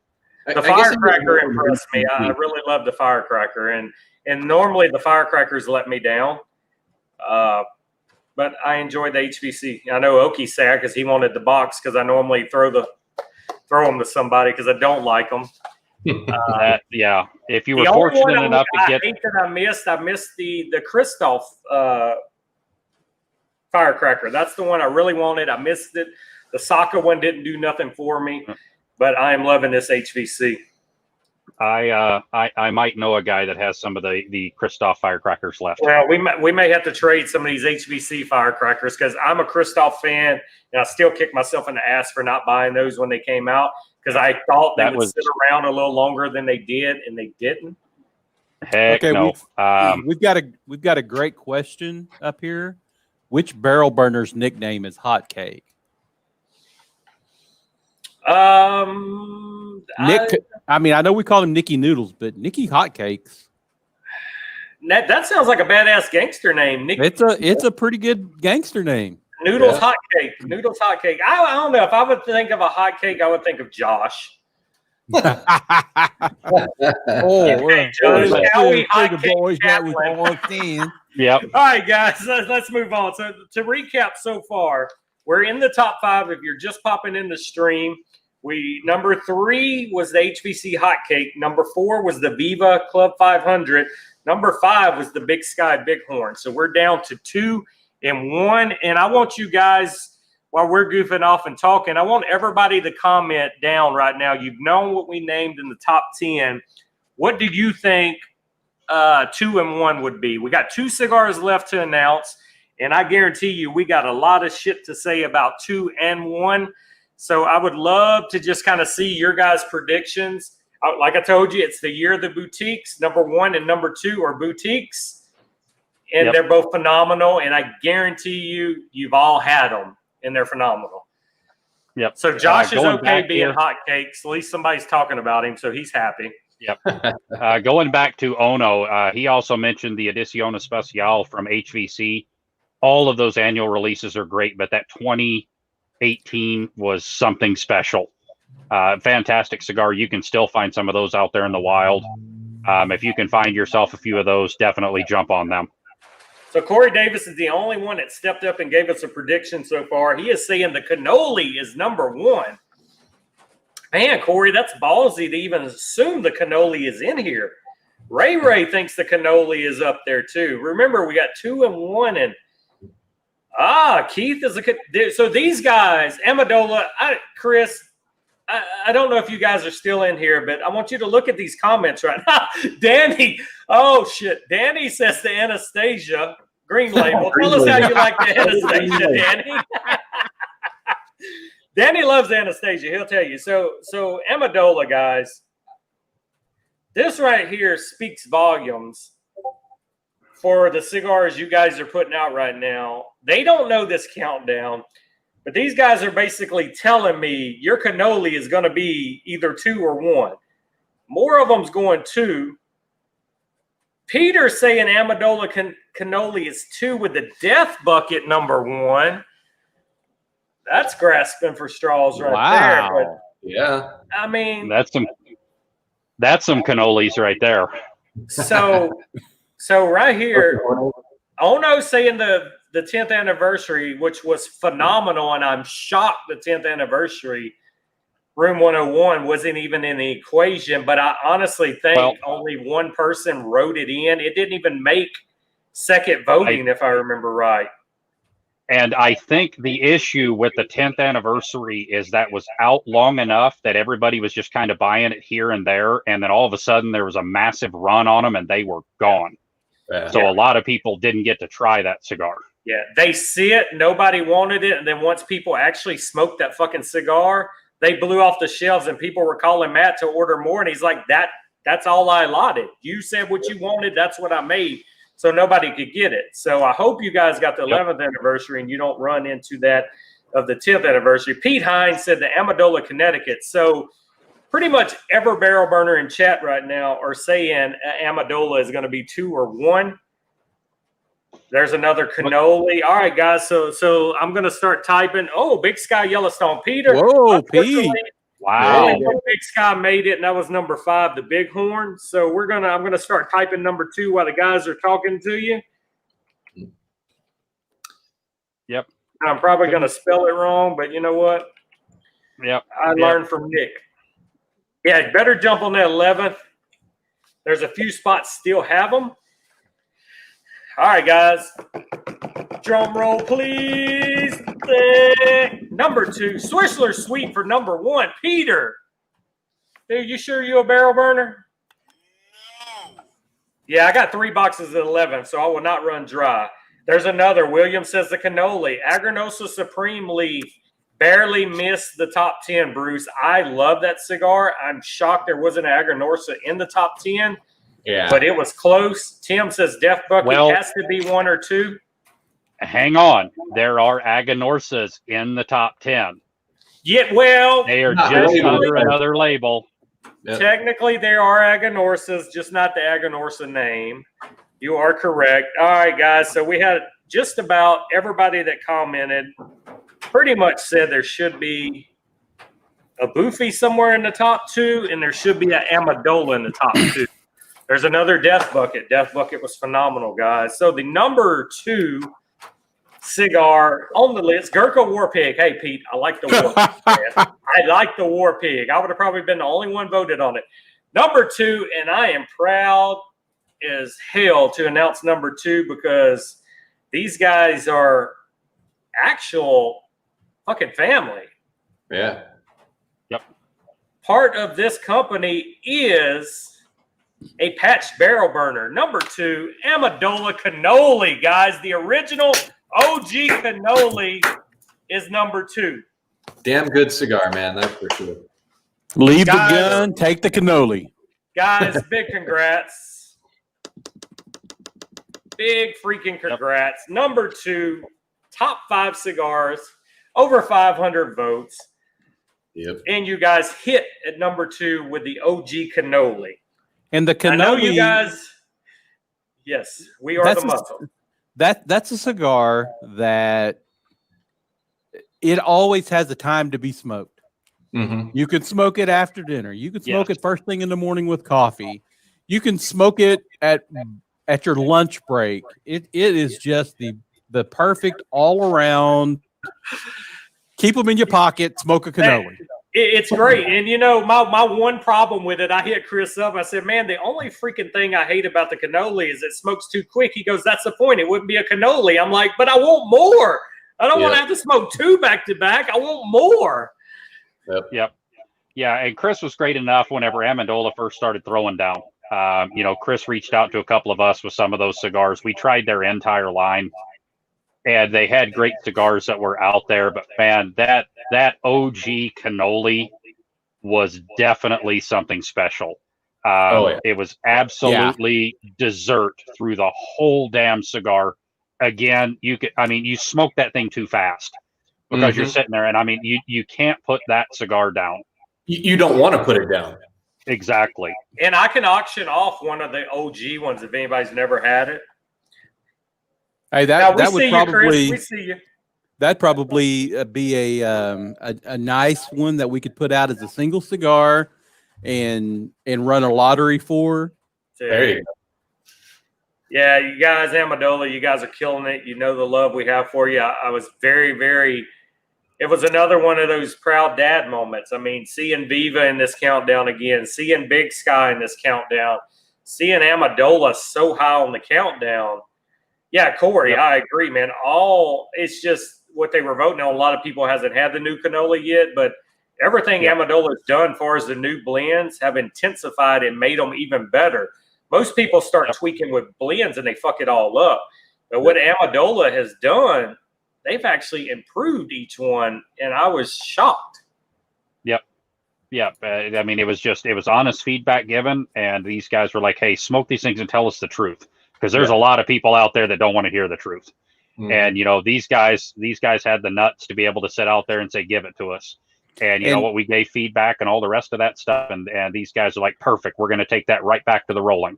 The Firecracker impressed me. I really love the Firecracker, and normally the Firecrackers let me down, but I enjoy the HVC. I know Okie's sad because he wanted the box, because I normally throw them to somebody because I don't like them. If you were fortunate enough to get, I missed the Christoph Firecracker. That's the one I really wanted. I missed it. The Saka one didn't do nothing for me, but I am loving this HVC. I might know a guy that has some of the Christoph Firecrackers left. Well, we may have to trade some of these HVC Firecrackers, because I'm a Christoph fan, and I still kick myself in the ass for not buying those when they came out, because I thought they would sit around a little longer than they did, and they didn't. Heck no. We've got a great question up here. Which barrel burner's nickname is Hot Cake? Nick. I know we call him Nicky Noodles, but Nicky Hot Cakes. That sounds like a badass gangster name. It's a pretty good gangster name. Noodles Hot Cake. Noodles Hot Cake. I don't know. If I would think of a hot cake, I would think of Josh. Josh, boys that we walked in. Yep. All right, guys, let's move on. So to recap so far, we're in the top 5. If you're just popping in the stream, number 3 was the HVC Hot Cake. Number 4 was the Viva Club 500. Number 5 was the Big Sky Bighorn. So we're down to 2 and 1. And I want you guys, while we're goofing off and talking, I want everybody to comment down right now. You've known what we named in the top 10. What do you think 2 and 1 would be? We got 2 cigars left to announce, and I guarantee you we got a lot of shit to say about 2 and 1. So I would love to just kind of see your guys' predictions. Like I told you, it's the year of the boutiques. Number 1 and number 2 are boutiques, and they're both phenomenal. And I guarantee you've all had them, and they're phenomenal. Yep. So Josh is okay being hot cakes. At least somebody's talking about him, so he's happy. Yep. Going back to Ono, he also mentioned the Edición Especial from HVC. All of those annual releases are great, but that 2018 was something special. Fantastic cigar. You can still find some of those out there in the wild. If you can find yourself a few of those, definitely jump on them. So Corey Davis is the only one that stepped up and gave us a prediction so far. He is saying the cannoli is number 1. Man, Corey, that's ballsy to even assume the cannoli is in here. Ray thinks the cannoli is up there too. Remember, we got 2 and 1, and Keith is so these guys, Amendola, Chris. I don't know if you guys are still in here, but I want you to look at these comments right now. Danny, Danny says the Anastasia green label. Tell us how you like the Anastasia, Danny. Danny loves Anastasia. He'll tell you. So Amendola, guys, this right here speaks volumes for the cigars you guys are putting out right now. They don't know this countdown, but these guys are basically telling me your cannoli is going to be either 2 or 1. More of them's going 2. Peter saying Amendola cannoli is 2 with the death bucket number 1. That's grasping for straws right there. But Yeah. I mean, That's some cannolis right there. so right here, Ono saying the 10th anniversary, which was phenomenal, and I'm shocked the 10th anniversary Room 101 wasn't even in the equation, but I honestly think only one person wrote it in. It didn't even make second voting, if I remember right. And I think the issue with the 10th anniversary is that was out long enough that everybody was just kind of buying it here and there. And then all of a sudden there was a massive run on them and they were gone. Yeah. So a lot of people didn't get to try that cigar. Yeah, they see it. Nobody wanted it. And then once people actually smoked that fucking cigar, they blew off the shelves and people were calling Matt to order more. And he's like, that's all I allotted. You said what you wanted. That's what I made. So nobody could get it. So I hope you guys got the 11th anniversary and you don't run into that of the 10th anniversary. Pete Hines said the Amendola, Connecticut. So pretty much every barrel burner in chat right now are saying Amendola is going to be 2 or 1. There's another cannoli. All right, guys. So I'm going to start typing. Oh, Big Sky Yellowstone. Peter. Whoa, Pete. Wow. Big Sky made it, and that was number 5, the Bighorn. So I'm gonna start typing number 2 while the guys are talking to you. Yep. I'm probably gonna spell it wrong, but you know what? Yep. I learned from Nick. Yeah, better jump on that 11th. There's a few spots still have them. All right, guys. Drum roll, please. Number 2, Swisler Sweet for number 1, Peter. Dude, you sure you a barrel burner? No. Yeah, I got 3 boxes at 11, so I will not run dry. There's another. William says the cannoli. Agranosa Supreme Leaf barely missed the top 10, Bruce. I love that cigar. I'm shocked there wasn't an Agranosa in the top 10. Yeah. But it was close. Tim says Death Bucket has to be 1 or 2. Hang on. There are Aganorsas in the top 10. Yeah, well, they are just under another label. Yep. Technically, there are Aganorsas, just not the Aganorsa name. You are correct. All right, guys. So we had just about everybody that commented pretty much said there should be a Boofy somewhere in the top 2, and there should be an Amendola in the top 2. There's another Death Bucket. Death Bucket was phenomenal, guys. So the number 2 cigar on the list, Gurkha War Pig. Hey, Pete, I like the War Pig. I like the War Pig. I would have probably been the only one voted on it. Number 2, and I am proud as hell to announce number 2 because these guys are actual fucking family. Yeah. Yep. Part of this company is a patched barrel burner. Number 2, Amendola cannoli, guys. The original OG cannoli is number 2. Damn good cigar, man. That's for sure. Leave the gun, take the cannoli. Guys, big congrats. Big freaking congrats. Yep. Number 2, top 5 cigars, over 500 votes. Yep. And you guys hit at number 2 with the OG cannoli. And the cannoli, I know you guys. Yes, we are the muscle. That's a cigar that it always has a time to be smoked. Mm-hmm. You can smoke it after dinner. You can smoke it first thing in the morning with coffee. You can smoke it at your lunch break. It is just the perfect all around. Keep them in your pocket. Smoke a cannoli. It's great. And, you know, my one problem with it, I hit Chris up. I said, man, the only freaking thing I hate about the cannoli is it smokes too quick. He goes, that's the point. It wouldn't be a cannoli. I'm like, but I want more. I don't want to have to smoke 2 back to back. I want more. Yep. Yeah, and Chris was great enough whenever Amendola first started throwing down. Chris reached out to a couple of us with some of those cigars. We tried their entire line. And they had great cigars that were out there, but man, that OG cannoli was definitely something special. It was absolutely dessert through the whole damn cigar. Again, you smoke that thing too fast because you're sitting there, and you can't put that cigar down. You don't want to put it down. Exactly. And I can auction off one of the OG ones if anybody's never had it. Hey, Now, that would probably we see you. that'd probably be a nice one that we could put out as a single cigar and run a lottery for. There you go. Yeah, you guys, Amendola, you guys are killing it. You know the love we have for you. I was very, very. It was another one of those proud dad moments. I mean, seeing Viva in this countdown again, seeing Big Sky in this countdown, seeing Amendola so high on the countdown. Yeah, Corey, Yep. I agree, man. It's just what they were voting on. A lot of people hasn't had the new canola yet, but everything Amendola's done as far as the new blends have intensified and made them even better. Most people start tweaking with blends and they fuck it all up. But what Amendola has done, they've actually improved each one, and I was shocked. Yeah. I mean, it was honest feedback given, and these guys were like, hey, smoke these things and tell us the truth. Because there's a lot of people out there that don't want to hear the truth. And, these guys had the nuts to be able to sit out there and say, give it to us. And you know what, we gave feedback and all the rest of that stuff. And these guys are like, perfect. We're going to take that right back to the rolling.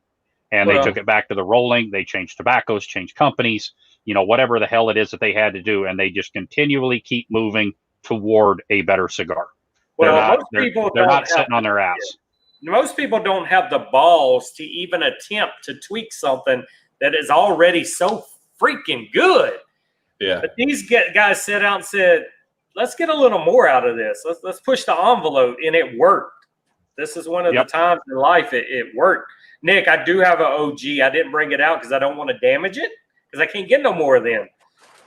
And they took it back to the rolling. They changed tobaccos, changed companies, whatever the hell it is that they had to do. And they just continually keep moving toward a better cigar. Well, they're not sitting on their ass. Most people don't have the balls to even attempt to tweak something that is already so freaking good. Yeah. But these guys sat out and said, let's get a little more out of this. Let's push the envelope, and it worked. This is one of the times in life it worked. Nick, I do have an OG. I didn't bring it out because I don't want to damage it because I can't get no more of them.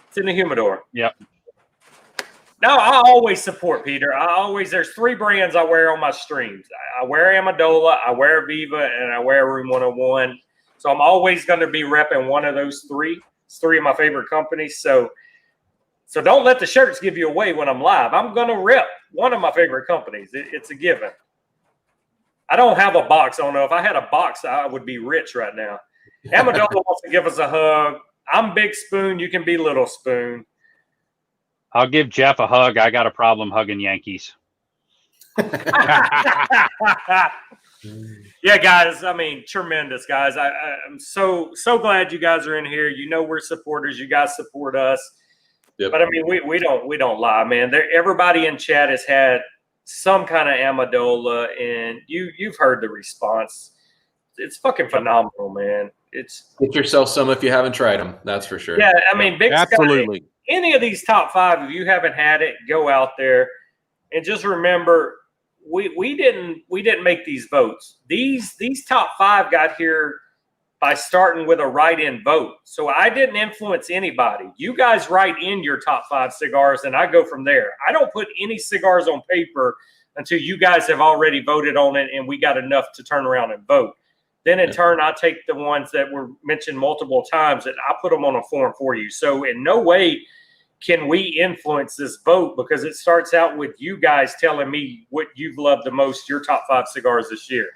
It's in the humidor. Yep. No, I always support Peter. There's 3 brands I wear on my streams. I wear Amendola, I wear Viva, and I wear Room 101. So I'm always going to be repping one of those 3. It's 3 of my favorite companies. So don't let the shirts give you away when I'm live. I'm going to rep one of my favorite companies. It's a given. I don't have a box. I don't know. If I had a box, I would be rich right now. Amendola wants to give us a hug. I'm Big Spoon. You can be Little Spoon. I'll give Jeff a hug. I got a problem hugging Yankees. Yeah, guys. I mean, tremendous, guys. I'm so glad you guys are in here. We're supporters. You guys support us. Yep. But I mean, we don't lie, man. Everybody in chat has had some kind of Amendola, and you've heard the response. It's fucking phenomenal, man. Get yourself some if you haven't tried them. That's for sure. Yeah, I mean, Big absolutely. Sky, any of these top 5, if you haven't had it, go out there and just remember, we didn't make these votes. These top 5 got here by starting with a write-in vote. So I didn't influence anybody. You guys write in your top 5 cigars, and I go from there. I don't put any cigars on paper until you guys have already voted on it and we got enough to turn around and vote. Then in turn, I take the ones that were mentioned multiple times and I put them on a form for you. So in no way can we influence this vote because it starts out with you guys telling me what you've loved the most, your top 5 cigars this year.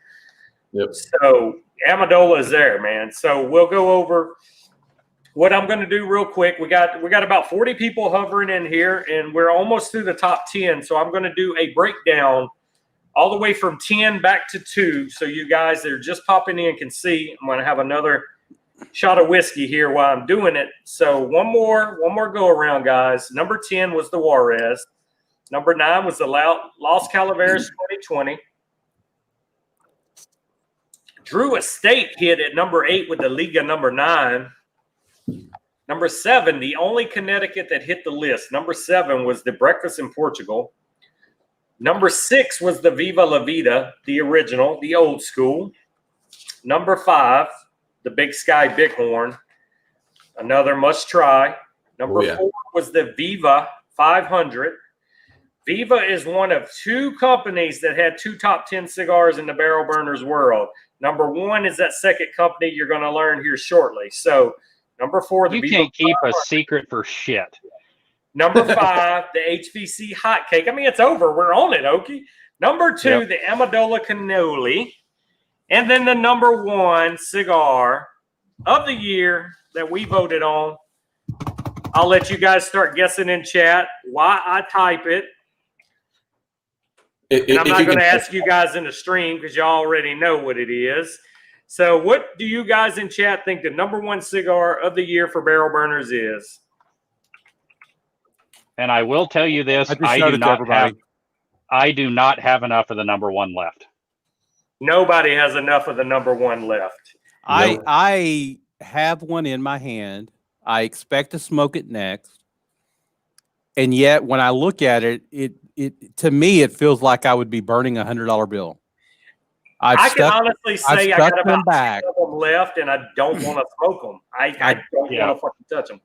Yep. So Amendola is there, man. So we'll go over what I'm going to do real quick. We got about 40 people hovering in here, and we're almost through the top 10. So I'm going to do a breakdown all the way from 10 back to 2. So you guys that are just popping in can see. I'm going to have another shot of whiskey here while I'm doing it. So one more go around, guys. Number 10 was the Juarez. Number 9 was the Los Calaveras 2020. Drew Estate hit at number 8 with the Liga number 9. Number 7, the only Connecticut that hit the list. Number 7 was the Breakfast in Portugal. Number 6 was the Viva La Vida, the original, the old school. Number 5, the Big Sky Bighorn, another must try. Number 4 was the Viva 500. Viva is one of 2 companies that had 2 top 10 cigars in the barrel burners world. Number 1 is that second company you're going to learn here shortly. So number 4, the you Viva can't keep 500. a secret for shit. Number 5, the HVC Hot Cake. I mean, it's over. We're on it, Okie. Number 2, the Amendola Cannoli. And then the number 1 cigar of the year that we voted on. I'll let you guys start guessing in chat why I type it. And I'm not going to ask you guys in the stream because y'all already know what it is. So what do you guys in chat think the number one cigar of the year for barrel burners is? And I will tell you this, I do not have enough of the number one left. Nobody has enough of the number one left. I have one in my hand. I expect to smoke it next. And yet when I look at it, it to me, it feels like I would be burning $100 bill. I can honestly say I got about 10 of them left, and I don't want to smoke them. I don't want to fucking touch them.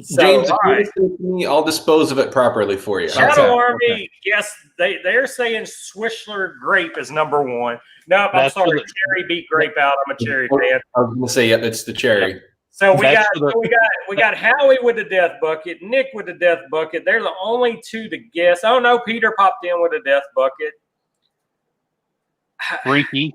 So, James, if you listen to me, I'll dispose of it properly for you. Shadow Army, yes, they're saying Swisher Grape is number one. No, I'm sorry, Cherry beat Grape out. I'm a Cherry fan. I was going to say, it's the Cherry. Yeah. So we got Howie with the death bucket, Nick with the death bucket. They're the only two to guess. Oh no, Peter popped in with a death bucket. Freaky.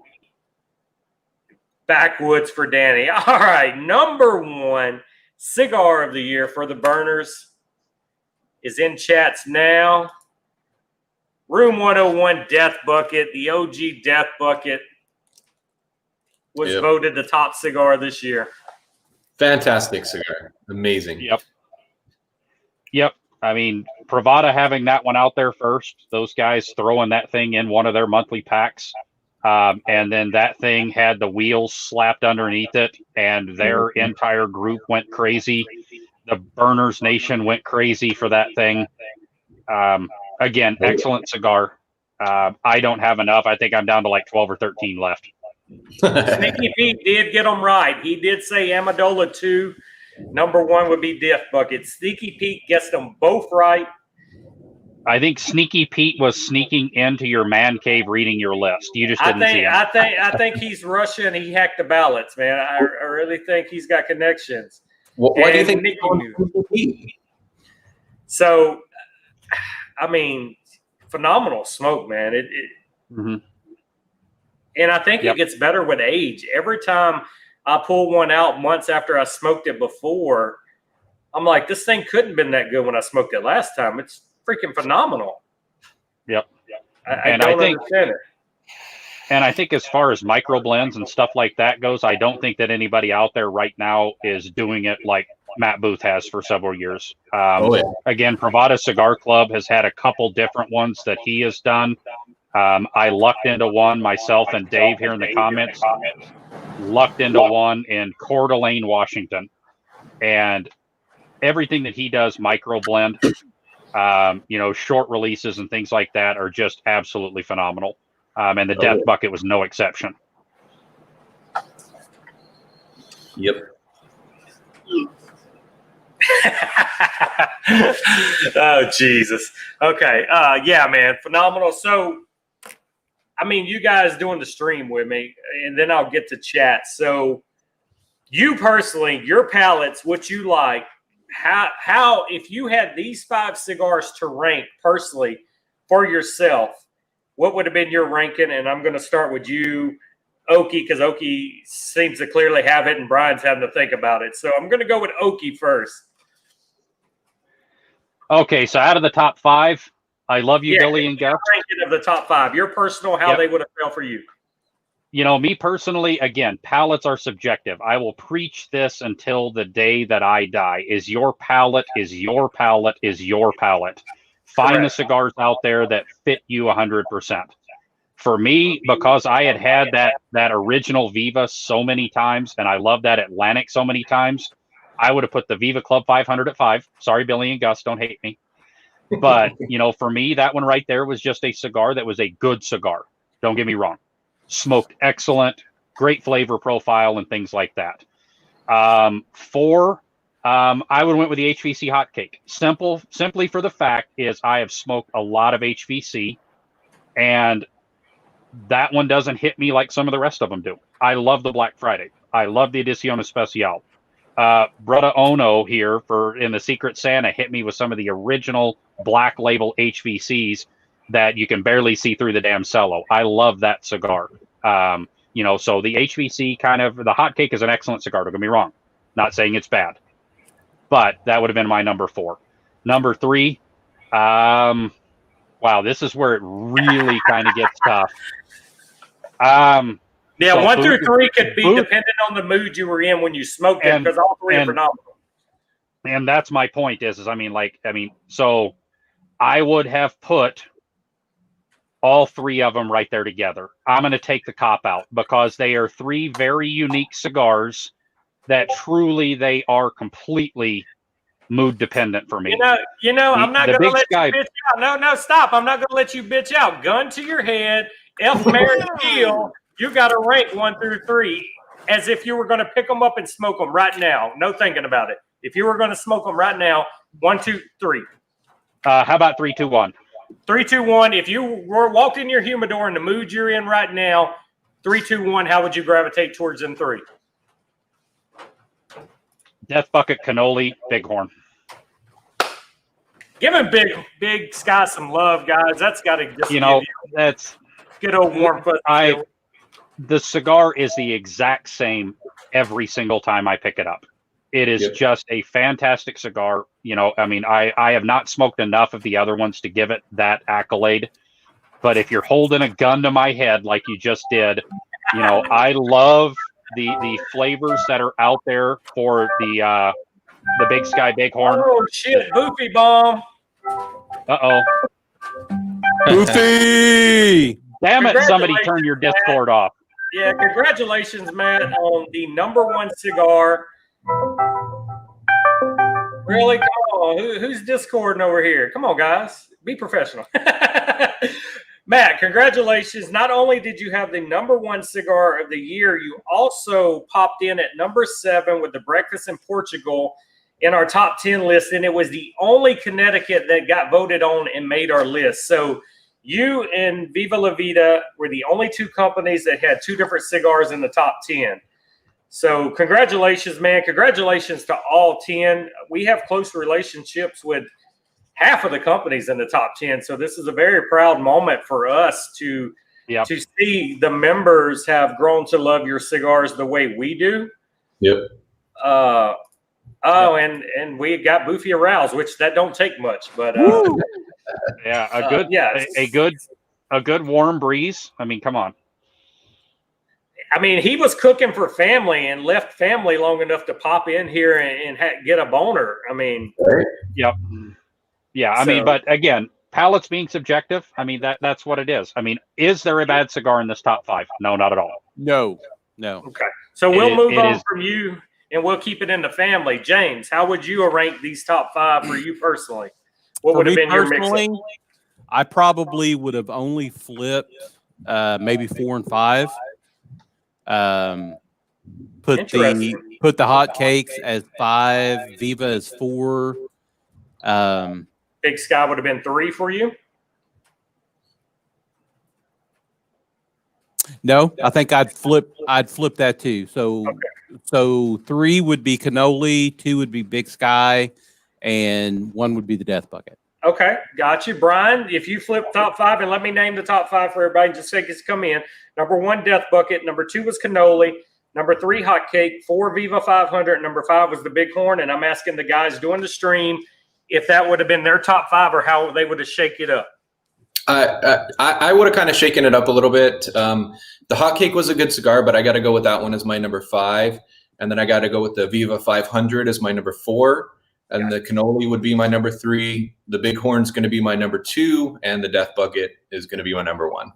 Backwoods for Danny. All right, number one cigar of the year for the burners is in chats now. Room 101 Death Bucket, the OG Death Bucket, was voted the top cigar this year. Fantastic cigar. Amazing. Yep. I mean, Pravada having that one out there first, those guys throwing that thing in one of their monthly packs. And then that thing had the wheels slapped underneath it, and their entire group went crazy. The Burners Nation went crazy for that thing. Again, excellent cigar. I don't have enough. I think I'm down to like 12 or 13 left. Sneaky Pete did get them right. He did say Amendola 2. Number one would be Death Bucket. Sneaky Pete gets them both right. I think Sneaky Pete was sneaking into your man cave reading your list. You just didn't see him. I think he's Russian. He hacked the ballots, man. I really think he's got connections. Why do you think Nicky knew? So, I mean, phenomenal smoke, man. And I think it gets better with age. Every time I pull one out months after I smoked it before, I'm like, this thing couldn't have been that good when I smoked it last time. It's freaking phenomenal. Yep. I don't understand it. And I think as far as micro blends and stuff like that goes, I don't think that anybody out there right now is doing it like Matt Booth has for several years. Again, Pravada Cigar Club has had a couple different ones that he has done. I lucked into one myself, and Dave here in the comments lucked into one in Coeur d'Alene, Washington. And everything that he does micro blend, short releases and things like that are just absolutely phenomenal. And the Death Bucket was no exception. Yep. Oh, Jesus. Okay. Yeah, man. Phenomenal. So, I mean, you guys doing the stream with me, and then I'll get to chat. So, you personally, your palates, what you like, how if you had these 5 cigars to rank personally for yourself, what would have been your ranking? And I'm going to start with you, Okie, because Okie seems to clearly have it, and Brian's having to think about it. So I'm going to go with Okie first. Okay, so out of the top 5, I love you, Billy and Gus. Ranking of the top 5, your personal, how they would have felt for you. You know, me personally, again, palates are subjective. I will preach this until the day that I die. Is your palate, is your palate, is your palate. Find the cigars out there that fit you 100%. For me, because I had that original Viva so many times, and I love that Atlantic so many times, I would have put the Viva Club 500 at 5. Sorry, Billy and Gus, don't hate me. But, for me, that one right there was just a cigar that was a good cigar. Don't get me wrong. Smoked excellent, great flavor profile, and things like that. 4, I would have went with the HVC Hotcake. Simply for the fact is I have smoked a lot of HVC, and that one doesn't hit me like some of the rest of them do. I love the Black Friday. I love the Edición Especial. Brother Ono here in the Secret Santa hit me with some of the original Black Label HVCs that you can barely see through the damn cello. I love that cigar. So the HVC the Hotcake is an excellent cigar. Don't get me wrong. Not saying it's bad, but that would have been my number 4. Number 3, Wow, this is where it really kind of gets tough. Yeah, So 1 through Booth- 3 could be Booth- dependent on the mood you were in when you smoked it, because all three are phenomenal. And that's my point so I would have put all 3 of them right there together. I'm going to take the cop out because they are 3 very unique cigars that truly they are completely mood dependent for me. I'm not the going to Big let Sky- you bitch out. No, stop. I'm not going to let you bitch out. Gun to your head, F, Mary, kill. You got to rank 1 through 3 as if you were going to pick them up and smoke them right now. No thinking about it. If you were going to smoke them right now, 1, 2, 3. How about 3, 2, 1? 3, 2, 1. If you were walked in your humidor in the mood you're in right now, 3, 2, 1, how would you gravitate towards them 3? Death Bucket, Cannoli, Bighorn. Giving big Sky some love, guys. That's got to just That's good old warm fuzzy. The cigar is the exact same every single time I pick it up. It is just a fantastic cigar. I have not smoked enough of the other ones to give it that accolade. But if you're holding a gun to my head like you just did, I love the flavors that are out there for the Big Sky Bighorn. Oh shit, Boofy bomb. Uh-oh. Boofy! Damn it, somebody turn your Discord off. Yeah, congratulations, Matt, on the #1 cigar. Really? Come on. Who's Discording over here? Come on, guys. Be professional. Matt, congratulations. Not only did you have the #1 cigar of the year, you also popped in at #7 with the Breakfast in Portugal in our top 10 list, and it was the only Connecticut that got voted on and made our list. So you and Viva La Vida were the only 2 companies that had 2 different cigars in the top 10. So congratulations, man. Congratulations to all 10. We have close relationships with half of the companies in the top 10. So this is a very proud moment for us to see the members have grown to love your cigars the way we do. Yep. And we got Boofy aroused, which that don't take much, but yeah, a good warm breeze. I mean, come on. I mean, he was cooking for family and left family long enough to pop in here and get a boner. I mean, yep. Yeah, I mean, but again, palate's being subjective. I mean, that's what it is. I mean, is there a bad cigar in this top 5? No, not at all. No. Okay. So we'll move on from you and we'll keep it in the family. James, how would you rank these top 5 for you personally? What would have been your mix? I probably would have only flipped maybe 4 and 5. Put the hot cakes as 5, Viva as 4. Big Sky would have been 3 for you. No, I think I'd flip that too. So 3 would be Cannoli, 2 would be Big Sky, and 1 would be the Death Bucket. Okay, got you. Brian, if you flip top 5, and let me name the top 5 for everybody just so it's come in. #1, Death Bucket. #2 was Cannoli. #3, Hot Cake. 4, Viva 500. #5 was the Bighorn. And I'm asking the guys doing the stream if that would have been their top 5 or how they would have shaken it up. I would have kind of shaken it up a little bit. The Hot Cake was a good cigar, but I got to go with that one as my #5. And then I got to go with the Viva 500 as my #4. And the Cannoli would be my #3. The Bighorn's going to be my #2. And the Death Bucket is going to be my #1.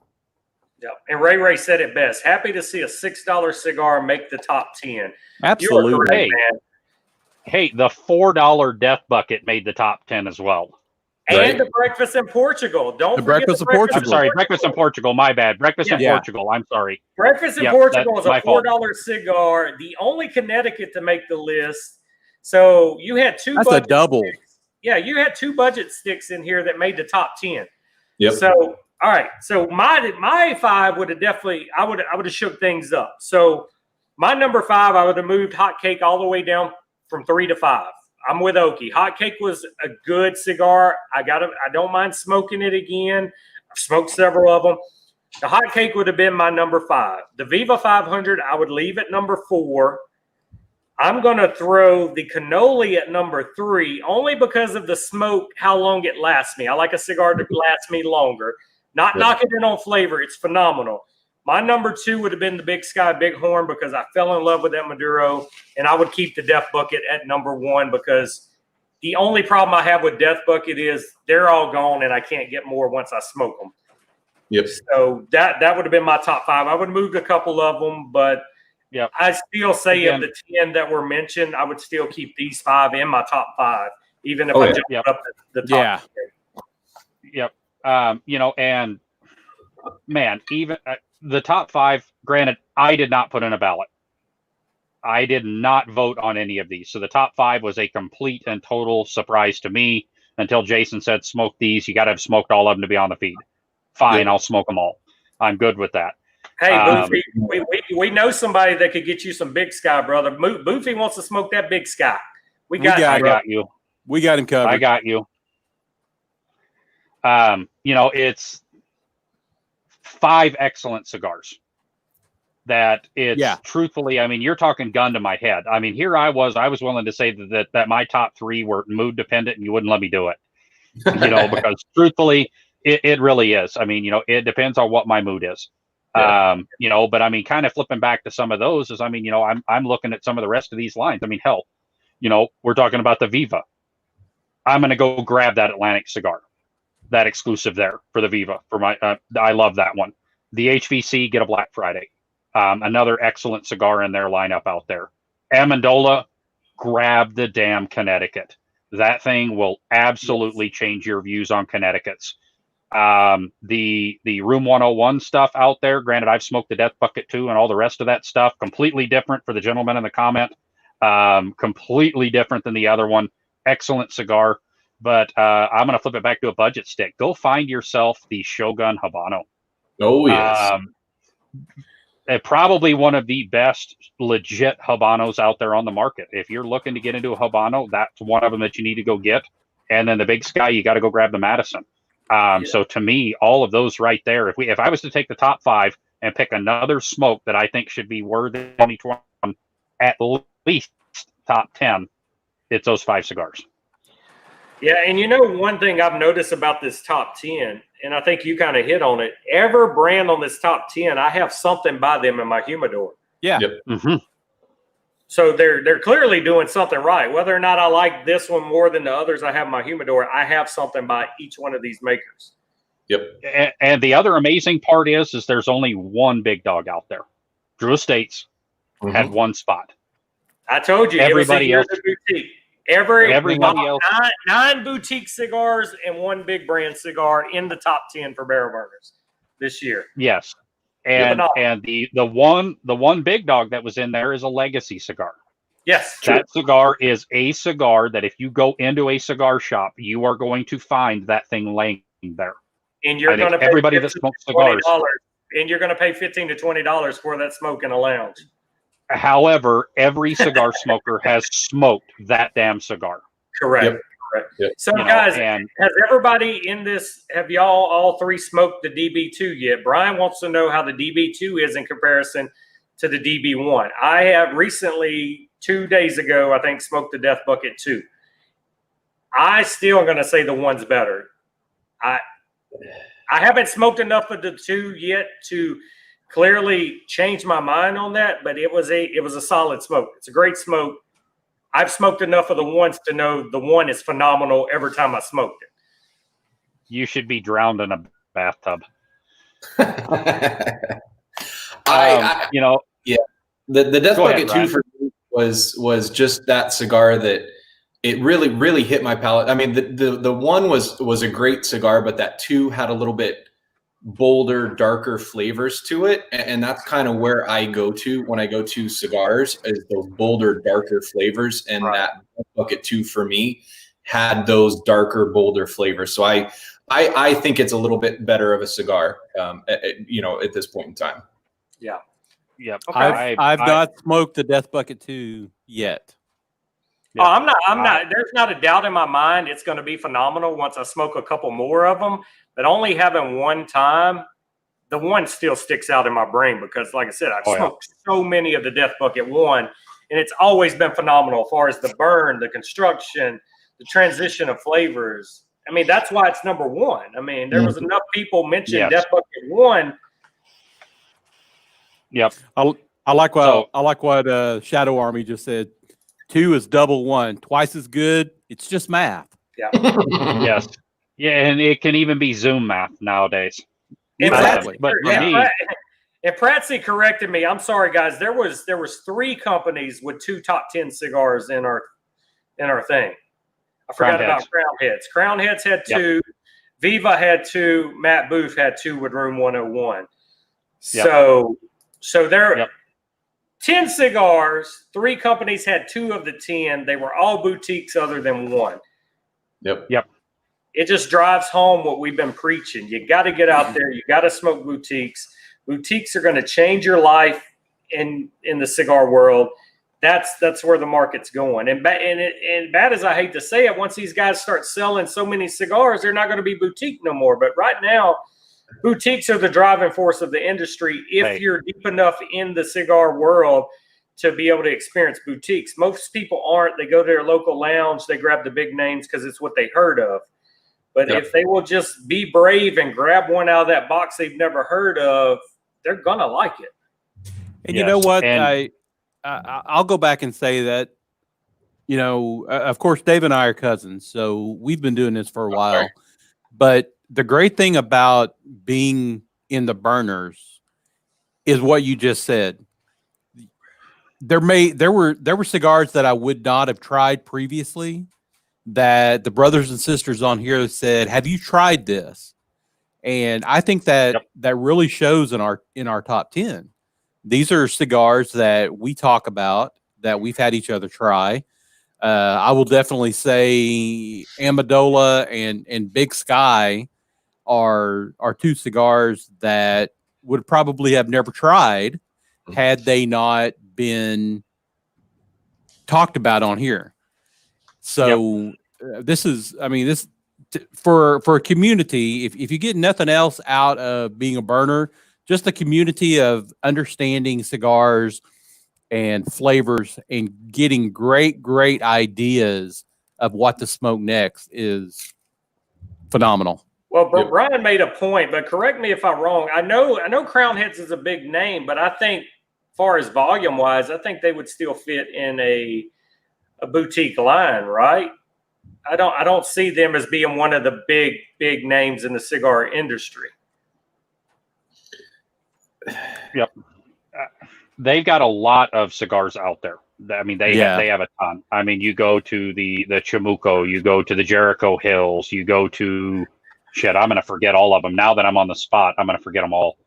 Yeah. And Ray said it best. Happy to see a $6 cigar make the top 10. Absolutely. Hey, the $4 Death Bucket made the top 10 as well. And the Breakfast in Portugal. Don't forget Breakfast in Portugal. I'm sorry, Breakfast in Portugal. My bad. Breakfast in Portugal. I'm sorry. Breakfast in Portugal is a $4 cigar. The only Connecticut to make the list. So you had 2. That's a double. Sticks. Yeah, you had 2 budget sticks in here that made the top 10. Yep. So all right. So my 5 would have definitely I would have shook things up. So my #5, I would have moved Hot Cake all the way down from 3 to 5. I'm with Okie. Hot Cake was a good cigar. I don't mind smoking it again. I've smoked several of them. The Hot Cake would have been my #5. The Viva 500, I would leave at #4. I'm going to throw the cannoli at number 3 only because of the smoke, how long it lasts me. I like a cigar to last me longer. Not knocking it on flavor. It's phenomenal. My number 2 would have been the Big Sky Bighorn because I fell in love with that Maduro, and I would keep the Death Bucket at number 1 because the only problem I have with Death Bucket is they're all gone and I can't get more once I smoke them. Yep. So that would have been my top 5. I would have moved a couple of them, but Yep. I still say Again, of the 10 that were mentioned, I would still keep these 5 in my top 5, even if I jump up the top. Yep. And man, even the top 5, granted, I did not put in a ballot. I did not vote on any of these. So the top 5 was a complete and total surprise to me until Jason said, smoke these. You got to have smoked all of them to be on the feed. Fine, I'll smoke them all. I'm good with that. Hey, Boofy, we know somebody that could get you some Big Sky, brother. Boofy wants to smoke that Big Sky. I got you. We got him covered. I got you. It's 5 excellent cigars that it's truthfully, I mean, you're talking gun to my head. I mean, here I was willing to say that my top 3 were mood dependent and you wouldn't let me do it, because truthfully, it really is. I mean, it depends on what my mood is. But I mean, kind of flipping back to some of those is, I mean, I'm looking at some of the rest of these lines. I mean, hell, we're talking about the Viva. I'm going to go grab that Atlantic cigar, that exclusive there for the Viva for my, I love that one. The HVC, get a Black Friday. Another excellent cigar in their lineup out there. Amendola, grab the damn Connecticut. That thing will absolutely change your views on Connecticut's. The Room 101 stuff out there, granted, I've smoked the Death Bucket too and all the rest of that stuff, completely different for the gentleman in the comment, completely different than the other one. Excellent cigar, but I'm going to flip it back to a budget stick. Go find yourself the Shogun Habano. Oh, yes. Probably one of the best legit Habanos out there on the market. If you're looking to get into a Habano, that's one of them that you need to go get. And then the Big Sky, you got to go grab the Madison. So to me, all of those right there, if I was to take the top 5 and pick another smoke that I think should be worthy of 2021, at least top 10, it's those 5 cigars. Yeah, and one thing I've noticed about this top 10, and I think you kind of hit on it, every brand on this top 10, I have something by them in my humidor. Yeah. Yep. Mm-hmm. So they're clearly doing something right. Whether or not I like this one more than the others I have in my humidor, I have something by each one of these makers. Yep. And the other amazing part is there's only one big dog out there. Drew Estates had one spot. I told you, everybody else boutique. Everybody else. 9 boutique cigars and 1 big brand cigar in the top 10 for barrel burners this year. Yes. And the one big dog that was in there is a legacy cigar. Yes. That cigar is a cigar that if you go into a cigar shop, you are going to find that thing laying there. And you're going to pay everybody that smokes cigars. And you're going to pay $15 to $20 for that smoke in a lounge. However, every cigar smoker has smoked that damn cigar. Correct. Yep. Correct. Yep. So, guys, has everybody in this, have y'all all 3 smoked the DB2 yet? Brian wants to know how the DB2 is in comparison to the DB1. I have recently, 2 days ago, I think, smoked the Death Bucket 2. I still am going to say the 1's better. I haven't smoked enough of the 2 yet to clearly change my mind on that, but it was a solid smoke. It's a great smoke. I've smoked enough of the 1s to know the 1 is phenomenal every time I smoked it. You should be drowned in a bathtub. The Death Bucket 2 for me was just that cigar that it really hit my palate. I mean, the 1 was a great cigar, but that 2 had a little bit bolder, darker flavors to it, and that's kind of where I go to when I go to cigars, is those bolder, darker flavors. And that Bucket 2 for me had those darker, bolder flavors. So I think it's a little bit better of a cigar, at this point in time. Yeah. Yep. Okay. I've not smoked the Death Bucket 2 yet. Oh, I'm not. There's not a doubt in my mind it's going to be phenomenal once I smoke a couple more of them. But only having 1 time, the 1 still sticks out in my brain because, like I said, I've smoked so many of the Death Bucket 1, and it's always been phenomenal as far as the burn, the construction, the transition of flavors. I mean, that's why it's number one. I mean, there was enough people mention Death Bucket 1. Yep. I like what Shadow Army just said. 2 is double 1, twice as good. It's just math. Yeah. Yes. Yeah, and it can even be Zoom math nowadays. Exactly. But for me, and Pratsy corrected me. I'm sorry, guys. There was 3 companies with 2 top 10 cigars in our thing. I forgot about Crown Heads. Crown Heads had 2. Yep. Viva had 2. Matt Booth had 2 with Room 101. Yep. So there, 10 cigars. 3 companies had 2 of the 10. They were all boutiques other than 1. Yep. It just drives home what we've been preaching. You got to get out there. You got to smoke boutiques. Boutiques are going to change your life in the cigar world. That's where the market's going. And bad as I hate to say it, once these guys start selling so many cigars, they're not going to be boutique no more. But right now, boutiques are the driving force of the industry if you're deep enough in the cigar world to be able to experience boutiques. Most people aren't. They go to their local lounge. They grab the big names because it's what they heard of. But if they will just be brave and grab one out of that box they've never heard of, they're going to like it. And you know what? I'll go back and say that, of course, Dave and I are cousins, so we've been doing this for a while. Right. But the great thing about being in the burners is what you just said. There were cigars that I would not have tried previously that the brothers and sisters on here said, "Have you tried this?" And I think that that really shows in our top 10. These are cigars that we talk about, that we've had each other try. I will definitely say Amendola and Big Sky are 2 cigars that would probably have never tried had they not been talked about on here. So this is, for a community, if you get nothing else out of being a burner, just a community of understanding cigars and flavors and getting great ideas of what to smoke next is phenomenal. Well, Brian made a point, but correct me if I'm wrong. I know Crown Heads is a big name, but I think, as far as volume wise, I think they would still fit in a boutique line, right? I don't see them as being one of the big names in the cigar industry. Yep. They've got a lot of cigars out there. I mean, they have a ton. I mean, you go to the Chamuco, you go to the Jericho Hills, you go to I'm going to forget all of them. Now that I'm on the spot, I'm going to forget them all.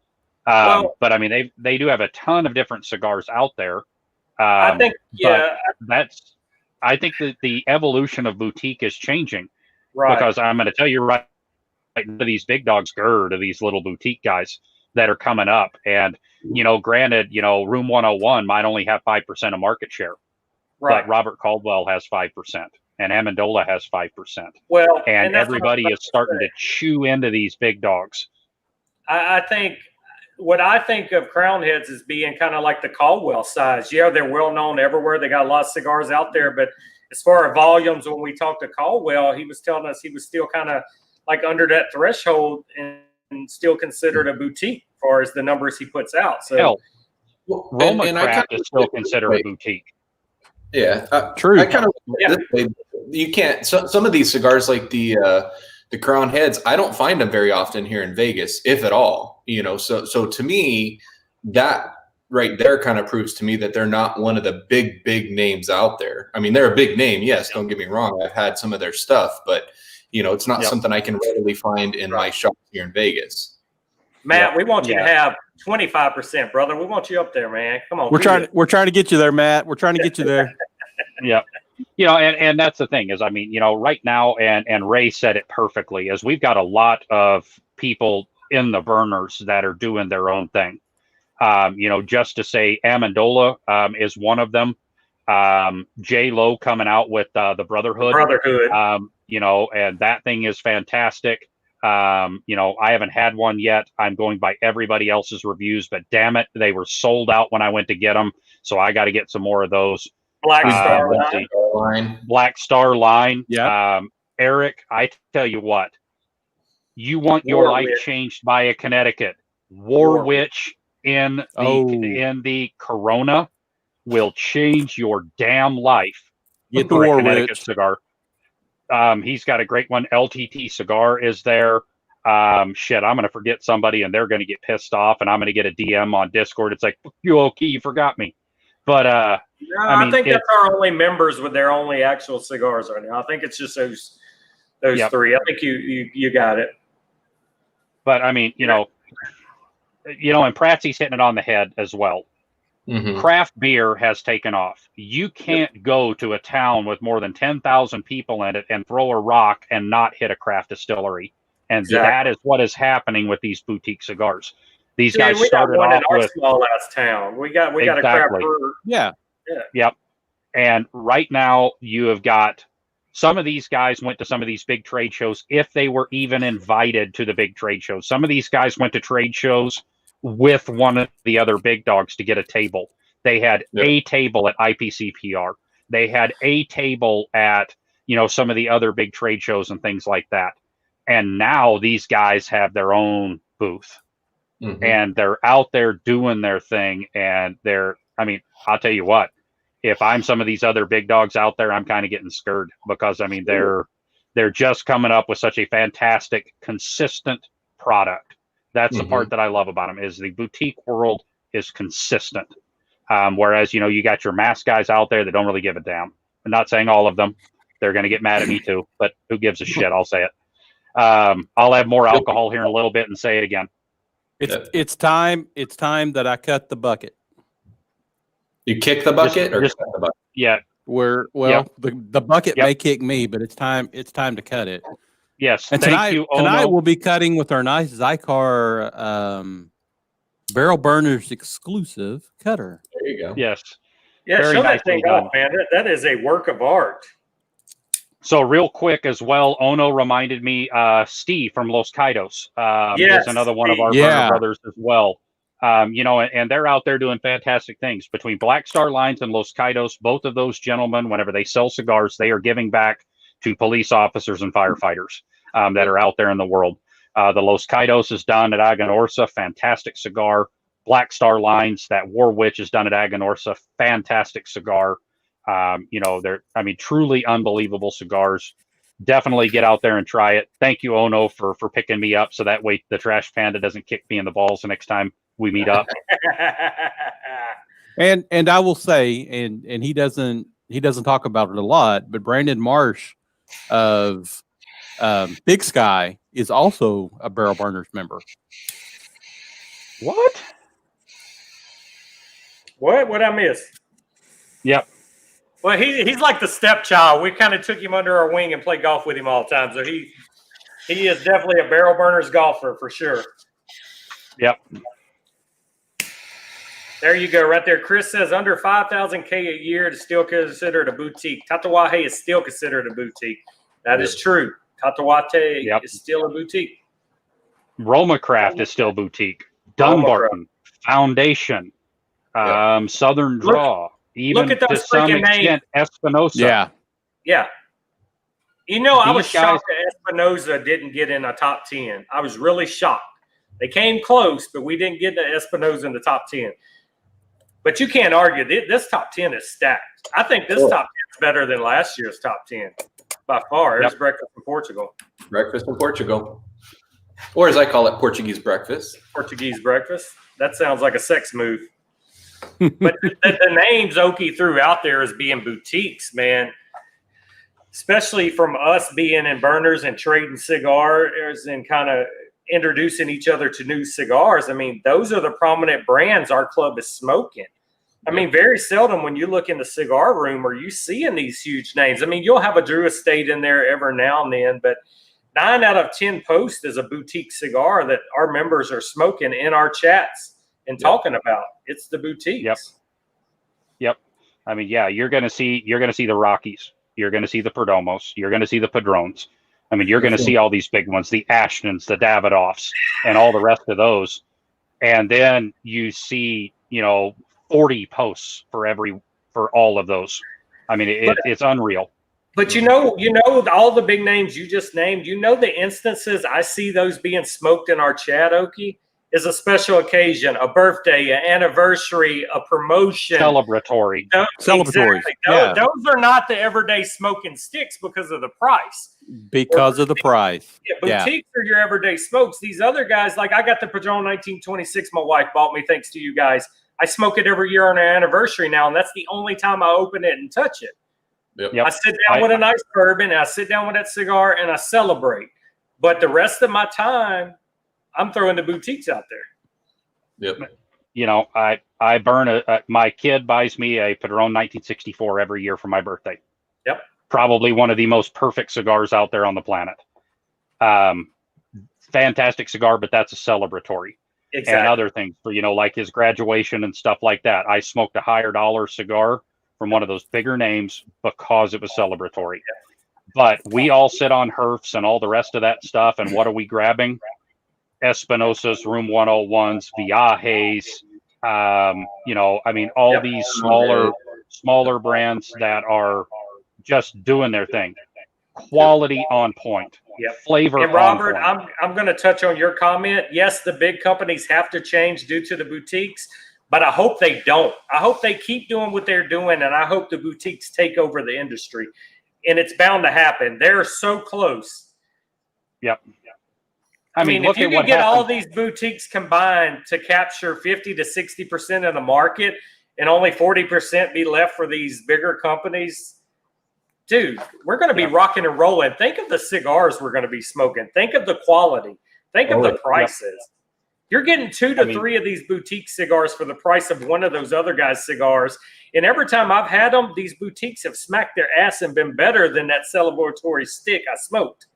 But I mean, they do have a ton of different cigars out there. I think that the evolution of boutique is changing, right? Because I'm going to tell you right to these big dogs, to these little boutique guys that are coming up. And, granted, Room 101 might only have 5% of market share, right? But Robert Caldwell has 5% and Amendola has 5%. Well, and everybody is starting to chew into these big dogs. I think what I think of Crown Heads as being kind of like the Caldwell size. Yeah, they're well known everywhere. They got a lot of cigars out there. But as far as volumes, when we talked to Caldwell, he was telling us he was still kind of like under that threshold and still considered a boutique as far as the numbers he puts out. So Roma Craft is still considered a boutique. Yeah, true. You can't. Some of these cigars, like the Crown Heads, I don't find them very often here in Vegas, if at all. So to me, that right there kind of proves to me that they're not one of the big names out there. I mean, they're a big name, yes. Don't get me wrong. I've had some of their stuff, but it's not something I can readily find in my shop here in Vegas. Matt, we want you to have 25%, brother. We want you up there, man. Come on. We're trying to get you there, Matt. We're trying to get you there. Yeah. And that's the thing is, I mean, right now, and Ray said it perfectly, is we've got a lot of people in the burners that are doing their own thing. Just to say Amendola is one of them. J Lo coming out with the Brotherhood. And that thing is fantastic. I haven't had one yet. I'm going by everybody else's reviews, but damn it, they were sold out when I went to get them. So I got to get some more of those. Black Star line. Black Star line. Yeah. Eric, I tell you what, you want your life changed by a Connecticut. Warwitch in the Corona will change your damn life. Get the for a Warwitch Connecticut cigar. He's got a great one. LTT Cigar is there. I'm going to forget somebody and they're going to get pissed off and I'm going to get a DM on Discord. It's like, you okay, you forgot me. But I think that's our only members with their only actual cigars right now. I think it's just those three. I think you got it. But I mean, and Pratsy's hitting it on the head as well. Mm-hmm. Craft beer has taken off. You can't go to a town with more than 10,000 people in it and throw a rock and not hit a craft distillery. And that is what is happening with these boutique cigars. These guys started off with our small ass town. We got a craft brewer. Yeah. Yep. And right now you have got some of these guys went to some of these big trade shows if they were even invited to the big trade shows. Some of these guys went to trade shows with one of the other big dogs to get a table. They had a table at IPCPR. They had a table at, some of the other big trade shows and things like that. And now these guys have their own booth. Mm-hmm. And they're out there doing their thing. And I'll tell you what, if I'm some of these other big dogs out there, I'm kind of getting scared because they're just coming up with such a fantastic, consistent product. That's the part that I love about them is the boutique world is consistent. Whereas, you got your mass guys out there that don't really give a damn. I'm not saying all of them. They're going to get mad at me too, but who gives a shit? I'll say it. I'll have more alcohol here in a little bit and say it again. It's time that I cut the bucket. You kick the bucket or cut the bucket? Yeah. The bucket may kick me, but it's time to cut it. Yes. And tonight we'll be cutting with our nice Zycar Barrel Burners exclusive cutter. There you go. Yes. Yeah, very show nicely that thing done. off, man. That is a work of art. So real quick as well, Ono reminded me, Steve from Los Caidos is another one of our burner brothers as well. And they're out there doing fantastic things between Black Star Lines and Los Caidos. Both of those gentlemen, whenever they sell cigars, they are giving back to police officers and firefighters that are out there in the world. The Los Caidos is done at Aganorsa, fantastic cigar. Black Star Lines, that Warwitch is done at Aganorsa, fantastic cigar. They're truly unbelievable cigars. Definitely get out there and try it. Thank you, Ono, for picking me up so that way the Trash Panda doesn't kick me in the balls the next time we meet up. And I will say, and he doesn't talk about it a lot, but Brandon Marsh of Big Sky is also a Barrel Burners member. What? What I miss? Yep. Well, he's like the stepchild. We kind of took him under our wing and played golf with him all the time. So he is definitely a Barrel Burners golfer for sure. Yep. There you go, right there. Chris says under 5,000 K a year is still considered a boutique. Tatawahe is still considered a boutique. That is true. Tatawahe is still a boutique. Roma Craft is still boutique. Dunbarton, Foundation, Southern Draw. Even look at those to some extent, Espinosa. Yeah. I was shocked that Espinosa didn't get in a top 10. I was really shocked. They came close, but we didn't get the Espinosa in the top 10. But you can't argue. This top 10 is stacked. I think this top 10 is better than last year's top 10 by far. It was Breakfast in Portugal. Breakfast in Portugal. Or as I call it, Portuguese breakfast. Portuguese breakfast. That sounds like a sex move. But the names Oki threw out there as being boutiques, man, especially from us being in burners and trading cigars and kind of introducing each other to new cigars. Those are the prominent brands our club is smoking. Very seldom when you look in the cigar room are you seeing these huge names. You'll have a Drew Estate in there every now and then, but 9 out of 10 posts is a boutique cigar that our members are smoking in our chats and talking about. It's the boutiques. Yep. You're going to see the Rockies. You're going to see the Perdomos. You're going to see the Padrones. I mean, you're going to see all these big ones, the Ashtons, the Davidoffs, and all the rest of those. And then you see, 40 posts for all of those. I mean, it's unreal. But all the big names you just named, the instances I see those being smoked in our chat, Okie, is a special occasion, a birthday, an anniversary, a promotion. Celebratory. Celebratory. Exactly. Yeah. Those are not the everyday smoking sticks because of the price. Because of the price. Yeah, boutiques are your everyday smokes. These other guys, like I got the Padron 1926 my wife bought me, thanks to you guys. I smoke it every year on our anniversary now, and that's the only time I open it and touch it. Yep. I sit down with a nice bourbon, and I sit down with that cigar, and I celebrate. But the rest of my time, I'm throwing the boutiques out there. Yep. I burn my kid buys me a Padron 1964 every year for my birthday. Yep. Probably one of the most perfect cigars out there on the planet. Fantastic cigar, but that's a celebratory. Exactly. And other things for, like his graduation and stuff like that. I smoked a higher dollar cigar from one of those bigger names because it was celebratory. But we all sit on Herfs and all the rest of that stuff. And what are we grabbing? Espinosas, Room 101s, Viajes, all these smaller brands that are just doing their thing. Quality on point. Yep. Flavor and Robert, on point. I'm going to touch on your comment. Yes, the big companies have to change due to the boutiques, but I hope they don't. I hope they keep doing what they're doing, and I hope the boutiques take over the industry. And it's bound to happen. They're so close. Yep. I mean, if you could get all these boutiques combined to capture 50 to 60% of the market and only 40% be left for these bigger companies, dude, we're going to be rocking and rolling. Think of the cigars we're going to be smoking. Think of the quality. Think of the prices. You're getting 2 to 3 of these boutique cigars for the price of one of those other guys' cigars. And every time I've had them, these boutiques have smacked their ass and been better than that celebratory stick I smoked.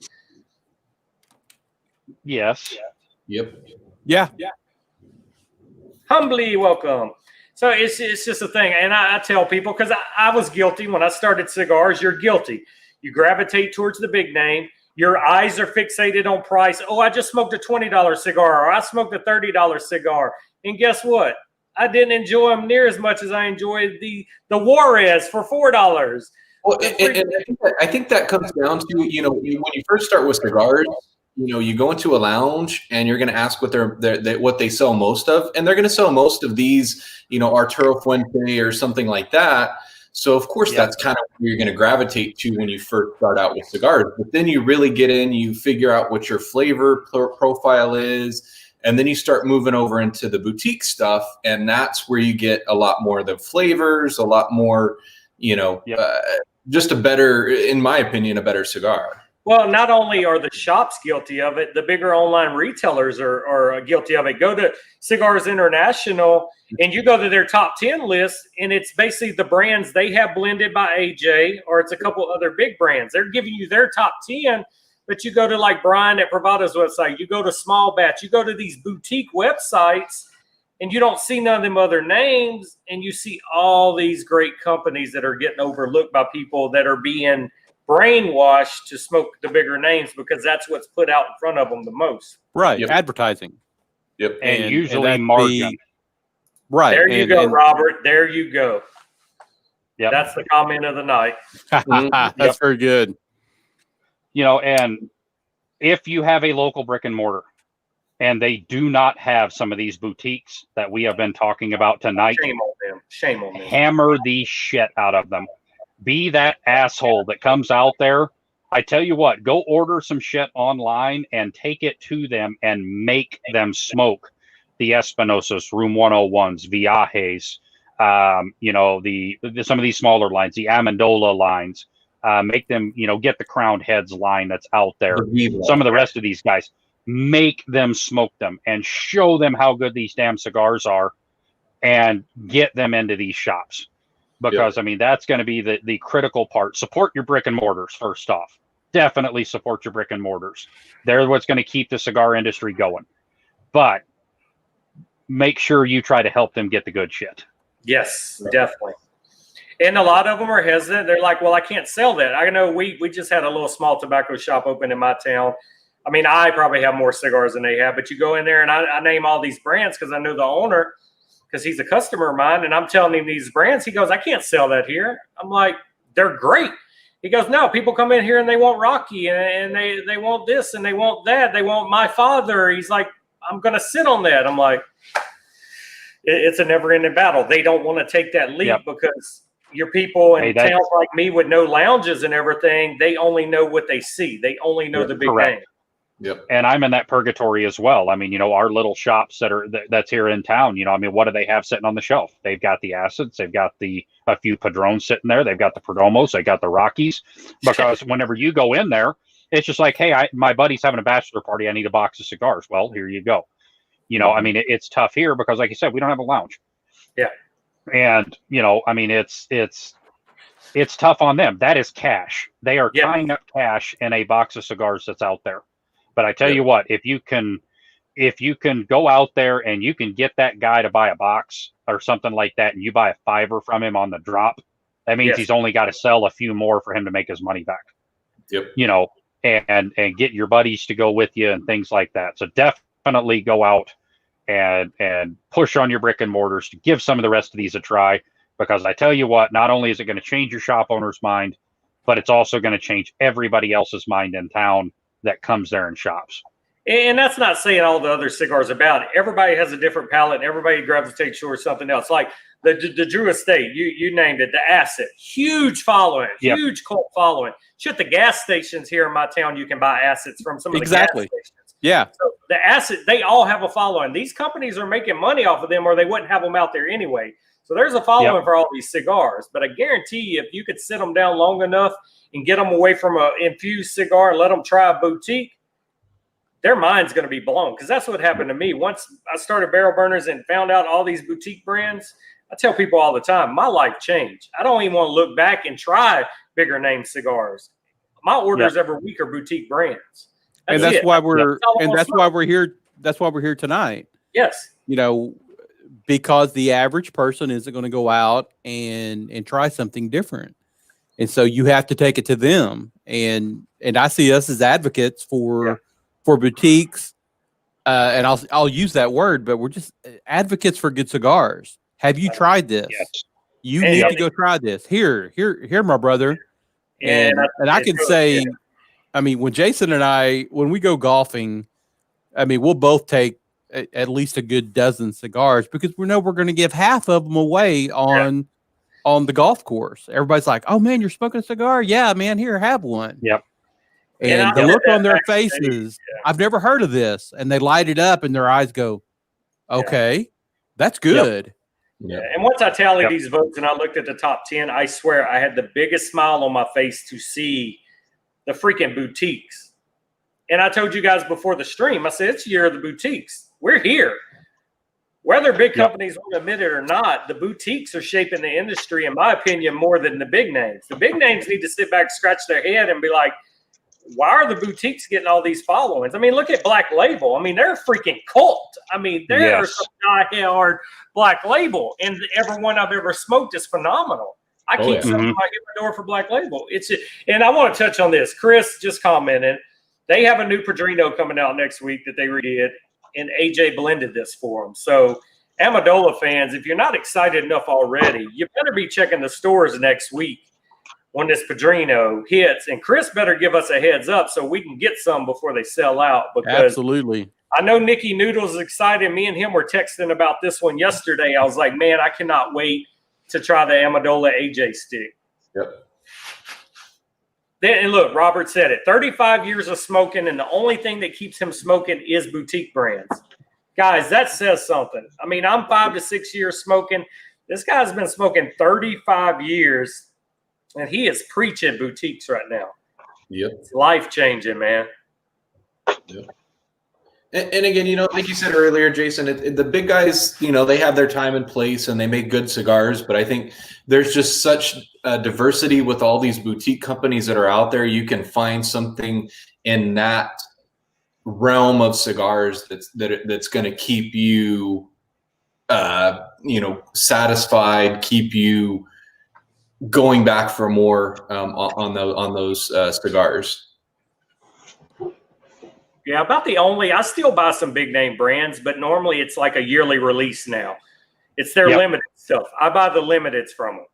Yes. Yep. Yeah. Humbly welcome. So it's just a thing. And I tell people, because I was guilty when I started cigars, you're guilty. You gravitate towards the big name. Your eyes are fixated on price. Oh, I just smoked a $20 cigar, or I smoked a $30 cigar. And guess what? I didn't enjoy them near as much as I enjoyed the Juarez for $4. Well, and I think that comes down to, when you first start with cigars, you go into a lounge and you're going to ask what they sell most of, and they're going to sell most of these, Arturo Fuente or something like that. So of course that's kind of where you're going to gravitate to when you first start out with cigars. But then you really get in, you figure out what your flavor profile is, and then you start moving over into the boutique stuff, and that's where you get a lot more of the flavors, a lot more, just a better, in my opinion, a better cigar. Well, not only are the shops guilty of it, the bigger online retailers are guilty of it. Go to Cigars International and you go to their top 10 list, and it's basically the brands they have blended by AJ, or it's a couple other big brands. They're giving you their top 10, but you go to like Brian at Bravato's website, you go to Small Batch, you go to these boutique websites, and you don't see none of them other names, and you see all these great companies that are getting overlooked by people that are being brainwashed to smoke the bigger names because that's what's put out in front of them the most. Right. Yep. Advertising. Yep. And usually margin. Right. There you go, Robert. There you go. Yeah. That's the comment of the night. That's very good. And if you have a local brick and mortar and they do not have some of these boutiques that we have been talking about tonight, Shame on them. Hammer the shit out of them. Be that asshole that comes out there. I tell you what, go order some shit online and take it to them and make them smoke the Espinosas, Room 101s, Viajes, some of these smaller lines, the Amendola lines, make them, get the Crowned Heads line that's out there. Some of the rest of these guys, make them smoke them and show them how good these damn cigars are and get them into these shops. Because, that's going to be the critical part. Support your brick and mortars, first off. Definitely support your brick and mortars. They're what's going to keep the cigar industry going. But make sure you try to help them get the good shit. Yes, definitely. And a lot of them are hesitant. They're like, well, I can't sell that. I know we just had a little small tobacco shop open in my town. I mean, I probably have more cigars than they have, but you go in there and I name all these brands because I know the owner, because he's a customer of mine, and I'm telling him these brands. He goes, I can't sell that here. I'm like, they're great. He goes, no, people come in here and they want Rocky and they want this and they want that. They want My Father. He's like, I'm going to sit on that. I'm like, it's a never-ending battle. They don't want to take that leap because your people in towns like me with no lounges and everything, they only know what they see. They only know the big name. Yep. And I'm in that purgatory as well. I mean, you know, our little shops that's here in town, you know, I mean, what do they have sitting on the shelf? They've got the Acids, they've got a few Padrones sitting there, they've got the Perdomos, they got the Rockies. Because whenever you go in there, it's just like, hey, my buddy's having a bachelor party, I need a box of cigars. Well, here you go. You know, I mean, it's tough here because, like you said, we don't have a lounge. Yeah. And, you know, I mean, it's tough on them. That is cash. They are tying up cash in a box of cigars that's out there. But I tell you what, if you can go out there and you can get that guy to buy a box or something like that, and you buy a $5 from him on the drop, that means he's only got to sell a few more for him to make his money back. Yep. You know, and get your buddies to go with you and things like that. So definitely go out and push on your brick and mortars to give some of the rest of these a try, because I tell you what, not only is it going to change your shop owner's mind, but it's also going to change everybody else's mind in town that comes there and shops. And that's not saying all the other cigars are bad. Everybody has a different palate, and everybody gravitates towards something else. Like the Drew Estate, you named it, the Acid, huge following, huge cult following. Shit, the gas stations here in my town, you can buy Acids from some of the gas stations. Yeah. So the Acid, they all have a following. These companies are making money off of them, or they wouldn't have them out there anyway. So there's a following for all these cigars. But I guarantee you, if you could sit them down long enough and get them away from an infused cigar and let them try a boutique, their mind's going to be blown. Because that's what happened to me. Once I started Barrel Burners and found out all these boutique brands, I tell people all the time, my life changed. I don't even want to look back and try bigger name cigars. My orders every week are boutique brands. That's why we're here. That's why we're here tonight. Yes. You know, because the average person isn't going to go out and try something different. And so you have to take it to them. And I see us as advocates for boutiques. And I'll use that word, but we're just advocates for good cigars. Have you tried this? Yes. You need to go try this. Here, my brother. And I can say, I mean, when Jason and I, when we go golfing, I mean, we'll both take at least a good dozen cigars because we know we're going to give half of them away on the golf course. Everybody's like, "Oh man, you're smoking a cigar? Yeah, man, here, have one." Yep. And the look on their faces, I've never heard of this, and they light it up, and their eyes go, "Okay, that's good." Yeah. And once I tallied these votes and I looked at the top 10, I swear I had the biggest smile on my face to see the freaking boutiques. And I told you guys before the stream, I said, it's the year of the boutiques. We're here. Whether big companies want to admit it or not, the boutiques are shaping the industry, in my opinion, more than the big names. The big names need to sit back, scratch their head, and be like, why are the boutiques getting all these followings? I mean, look at Black Label. I mean, they're a freaking cult. I mean, they're some die-hard Black Label, and everyone I've ever smoked is phenomenal. I keep something my door for Black Label. And I want to touch on this. Chris just commented. They have a new Padrino coming out next week that they redid, and AJ blended this for them. So, Amendola fans, if you're not excited enough already, you better be checking the stores next week when this Padrino hits. And Chris better give us a heads up so we can get some before they sell out. Because absolutely. I know Nicky Noodles is excited. Me and him were texting about this one yesterday. I was like, man, I cannot wait to try the Amendola AJ stick. Yep. And look, Robert said it, 35 years of smoking, and the only thing that keeps him smoking is boutique brands. Guys, that says something. I mean, I'm 5 to 6 years smoking. This guy's been smoking 35 years, and he is preaching boutiques right now. Yep. It's life-changing, man. Yep. And again, you know, like you said earlier, Jason, the big guys, you know, they have their time and place and they make good cigars. But I think there's just such diversity with all these boutique companies that are out there. You can find something in that realm of cigars that's going to keep you, you know, satisfied, keep you going back for more on those cigars. Yeah, about the only, I still buy some big name brands, but normally it's like a yearly release now. It's their limited stuff. I buy the limiteds from them.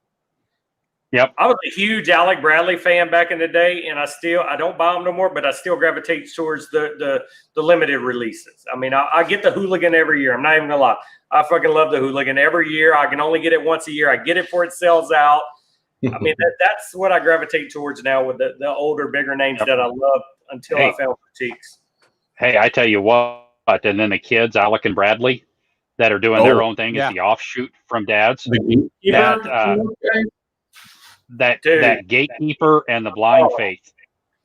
Yep. I was a huge Alec Bradley fan back in the day, and I don't buy them no more, but I still gravitate towards the limited releases. I mean, I get the Hooligan every year. I'm not even gonna lie. I fucking love the Hooligan every year. I can only get it once a year. I get it before it sells out. I mean, that's what I gravitate towards now with the older, bigger names that I love until I found boutiques. Hey, I tell you what, and then the kids, Alec and Bradley, that are doing their own thing is the offshoot from Dad's. That Gatekeeper and the Blind Faith.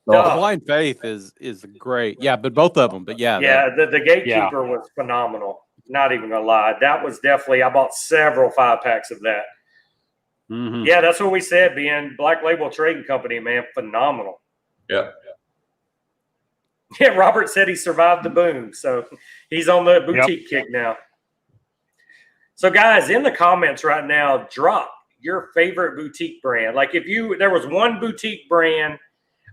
The Blind Faith is great. Yeah, but both of them. But the Gatekeeper was phenomenal. Not even gonna lie, that was definitely. I bought several 5-packs of that. Mm-hmm. Yeah, that's what we said. Being Black Label Trading Company, man, phenomenal. Yeah. Yeah, Robert said he survived the boom, so he's on the boutique kick now. So, guys, in the comments right now, drop your favorite boutique brand. Like, if there was one boutique brand,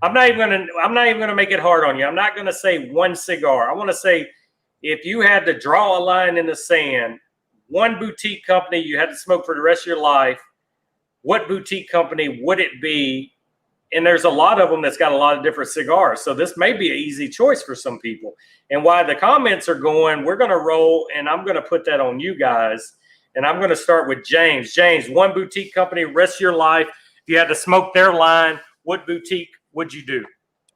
I'm not even gonna make it hard on you. I'm not gonna say one cigar. I want to say, if you had to draw a line in the sand, one boutique company you had to smoke for the rest of your life, what boutique company would it be? And there's a lot of them that's got a lot of different cigars. So this may be an easy choice for some people. And while the comments are going, we're going to roll, and I'm going to put that on you guys. And I'm going to start with James. James, one boutique company, rest of your life. If you had to smoke their line, what boutique would you do?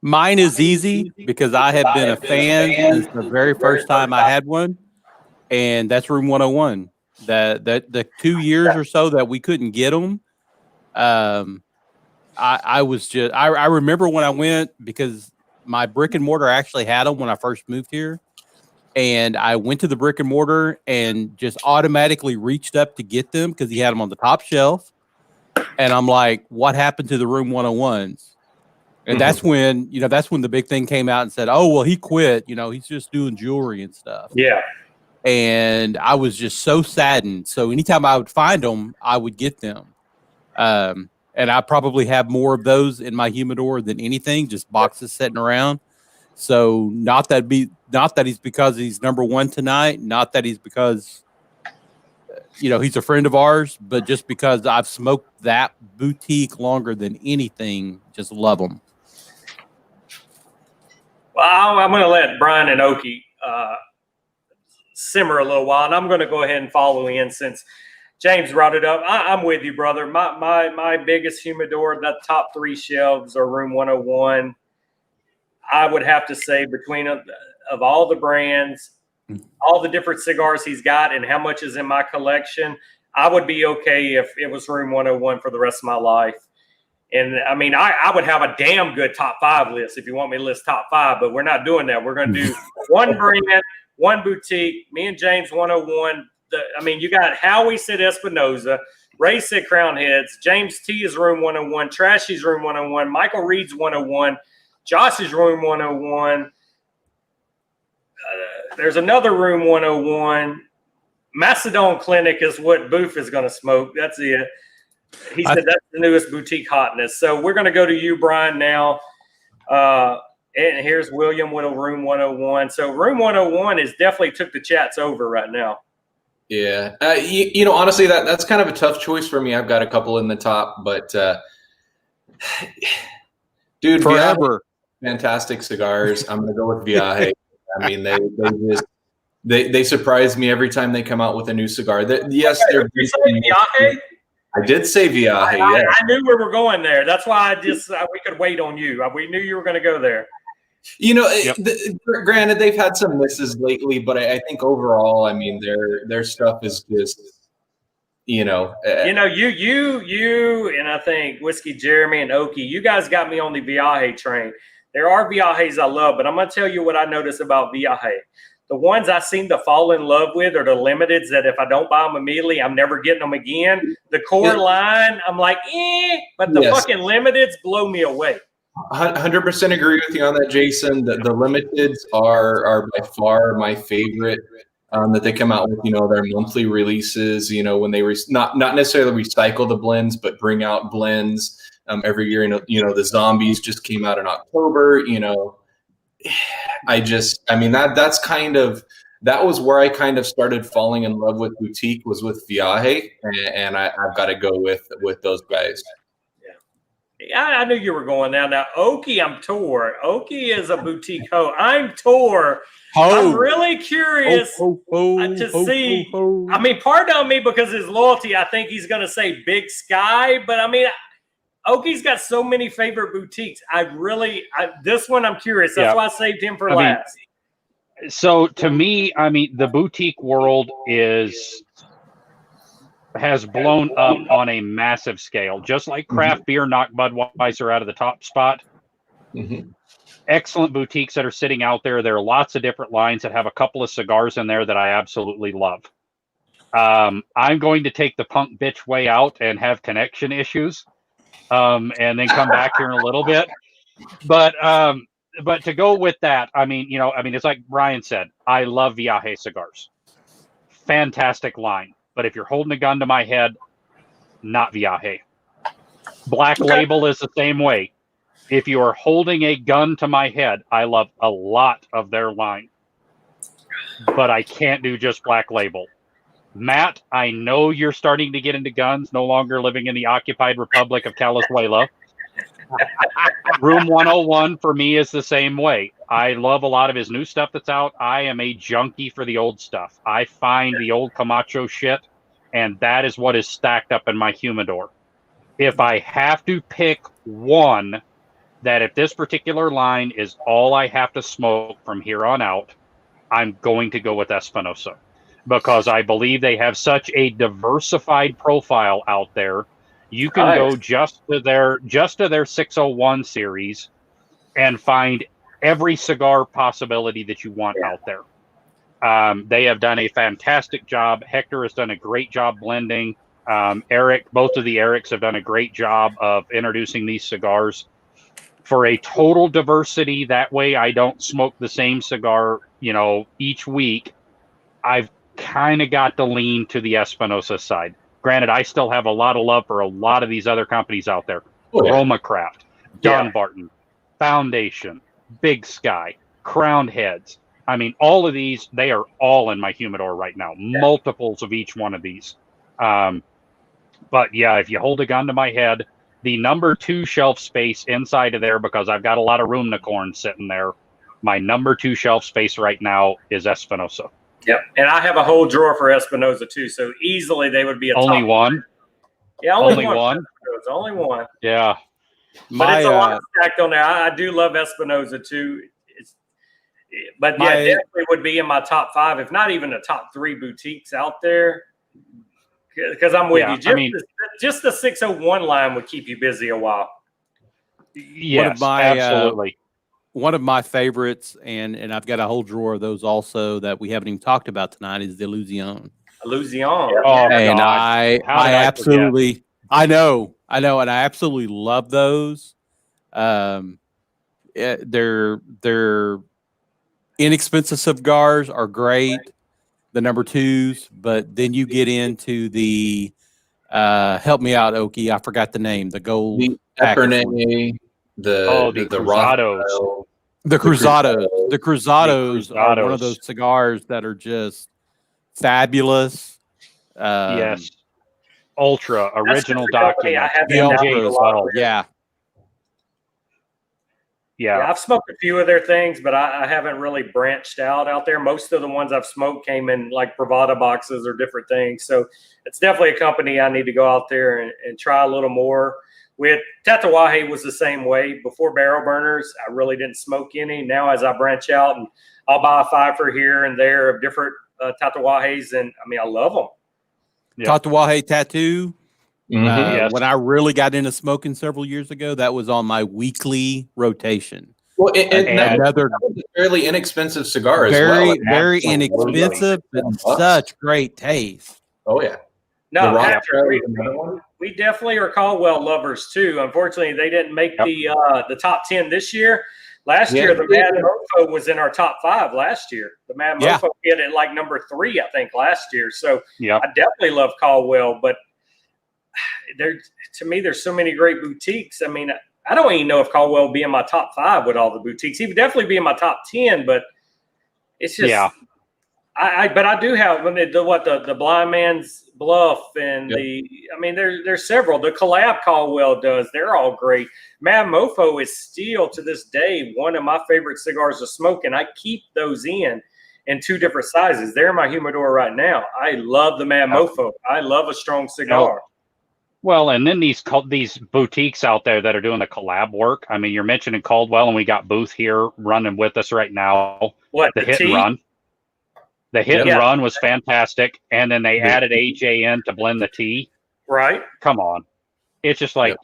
Mine is easy because I have been a fan since the very first time I had one, and that's Room 101. The 2 years or so that we couldn't get them, I remember when I went, because my brick and mortar actually had them when I first moved here, and I went to the brick and mortar and just automatically reached up to get them because he had them on the top shelf, and I'm like, what happened to the Room 101s? And that's when the big thing came out and said, oh, well, he quit, he's just doing jewelry and stuff. Yeah. And I was just so saddened. So anytime I would find them, I would get them. And I probably have more of those in my humidor than anything, just boxes sitting around. So not that he's because he's number one tonight, not that he's because he's a friend of ours, but just because I've smoked that boutique longer than anything, just love them. Well, I'm going to let Brian and Oki simmer a little while, and I'm going to go ahead and follow in since James brought it up. I'm with you, brother. My biggest humidor, the top 3 shelves are Room 101. I would have to say between of all the brands, all the different cigars he's got, and how much is in my collection, I would be okay if it was Room 101 for the rest of my life. And I mean, I would have a damn good top 5 list if you want me to list top 5, but we're not doing that. We're going to do one brand, one boutique, me and James 101. You got Howie said Espinosa, Ray said Crown Heads, James T is Room 101, Trashy's Room 101, Michael Reed's 101, Josh's Room 101. There's another Room 101. Macedon Clinic is what Booth is going to smoke. That's it. He said that's the newest boutique hotness. So we're going to go to you, Brian, now. And here's William with a Room 101. So Room 101 is definitely took the chats over right now. Yeah. Honestly, that's kind of a tough choice for me. I've got a couple in the top, but dude, forever. Fantastic cigars. I'm going to go with Viaje. I mean, they surprise me every time they come out with a new cigar. Yes, they're Viaje. I did say Viaje. I knew we were going there. That's why we could wait on you. We knew you were going to go there. Granted, they've had some misses lately, but I think overall, I mean, their stuff is just, you, and I think Whiskey Jeremy and Oki, you guys got me on the Viaje train. There are Viajes I love, but I'm going to tell you what I noticed about Viaje. The ones I seem to fall in love with are the limiteds that if I don't buy them immediately, I'm never getting them again. The core line, I'm like, but the fucking limiteds blow me away. 100% agree with you on that, Jason. The limiteds are by far my favorite that they come out with, their monthly releases, when they not necessarily recycle the blends, but bring out blends every year. The Zombies just came out in October. That was where I kind of started falling in love with boutique, was with Viaje, and I've got to go with those guys. Yeah, I knew you were going there. Now, Oki, I'm Tor. Oki is a boutique hoe. I'm Tor. I'm really curious to see. I mean, pardon me because his loyalty, I think he's going to say Big Sky, but I mean, Oki's got so many favorite boutiques. This one I'm curious. That's why I saved him for last. So to me, I mean, the boutique world has blown up on a massive scale, just like craft beer knocked Budweiser out of the top spot. Excellent boutiques that are sitting out there. There are lots of different lines that have a couple of cigars in there that I absolutely love. I'm going to take the punk bitch way out and have connection issues, and then come back here in a little bit. But to go with that, I mean, it's like Brian said, I love Viaje cigars. Fantastic line. But if you're holding a gun to my head, not Viaje. Black Label is the same way. If you are holding a gun to my head, I love a lot of their line. But I can't do just Black Label. Matt, I know you're starting to get into guns, no longer living in the occupied Republic of Calizuela. Room 101 for me is the same way. I love a lot of his new stuff that's out. I am a junkie for the old stuff. I find the old Camacho shit, and that is what is stacked up in my humidor. If I have to pick one, that if this particular line is all I have to smoke from here on out, I'm going to go with Espinosa, because I believe they have such a diversified profile out there. You can go just to their 601 series and find every cigar possibility that you want out there. They have done a fantastic job. Hector has done a great job blending. Eric, both of the Erics have done a great job of introducing these cigars for a total diversity. That way I don't smoke the same cigar, each week. I've kind of got to lean to the Espinosa side. Granted, I still have a lot of love for a lot of these other companies out there. Roma Craft, Dunbarton, Foundation, Big Sky, Crowned Heads. I mean, all of these, they are all in my humidor right now. Multiples of each one of these. But yeah, if you hold a gun to my head, the number 2 shelf space inside of there, because I've got a lot of Rumnicorn sitting there, my number 2 shelf space right now is Espinosa. Yep, and I have a whole drawer for Espinosa too, so easily they would be only top one. Yeah, only one. Only one. Yeah, but it's a lot stacked on there. I do love Espinosa too. Definitely would be in my top 5, if not even the top 3 boutiques out there. Because I'm with you. Just the 601 line would keep you busy a while. Yes, absolutely. One of my favorites, and I've got a whole drawer of those also that we haven't even talked about tonight, is the Illusion. And I absolutely, I know, and I absolutely love those. They're inexpensive cigars are great, the number 2s, but then you get into the help me out, Oki. I forgot the name. The gold, the Epernay, the Cruzados. The Cruzados are one of those cigars that are just fabulous. Yes. Ultra, original document. The Ultra as well. Yeah. I've smoked a few of their things, but I haven't really branched out there. Most of the ones I've smoked came in like Bravada boxes or different things. So it's definitely a company I need to go out there and try a little more. With Tatuaje was the same way. Before Barrel Burners, I really didn't smoke any. Now as I branch out, and I'll buy a 5 for here and there of different Tatuajes, and I mean, I love them. Tatuaje Tattoo. Yes. When I really got into smoking several years ago, that was on my weekly rotation. Well, and another fairly inexpensive cigar as well. Very inexpensive, but such great taste. Oh yeah. No, we definitely are Caldwell lovers too. Unfortunately, they didn't make the top 10 this year. Last Yeah. year, the Mad Mofo was in our top 5 last year. The Mad Yeah. Mofo hit at like number 3, I think, last year. So Yeah. I definitely love Caldwell, but to me, there's so many great boutiques. I mean, I don't even know if Caldwell will be in my top 5 with all the boutiques. He would definitely be in my top 10, but it's just but I do have the Blind Man's Bluff and there's several. The collab Caldwell does, they're all great. Mad Mofo is still to this day one of my favorite cigars to smoke, and I keep those in 2 different sizes. They're in my humidor right now. I love the Mad Mofo. I love a strong cigar. Well, and then these boutiques out there that are doing the collab work. I mean, you're mentioning Caldwell, and we got Booth here running with us right now. What, the hit and run? The hit and run was fantastic, and then they added AJ in to blend the tea. Right? Come on, it's just like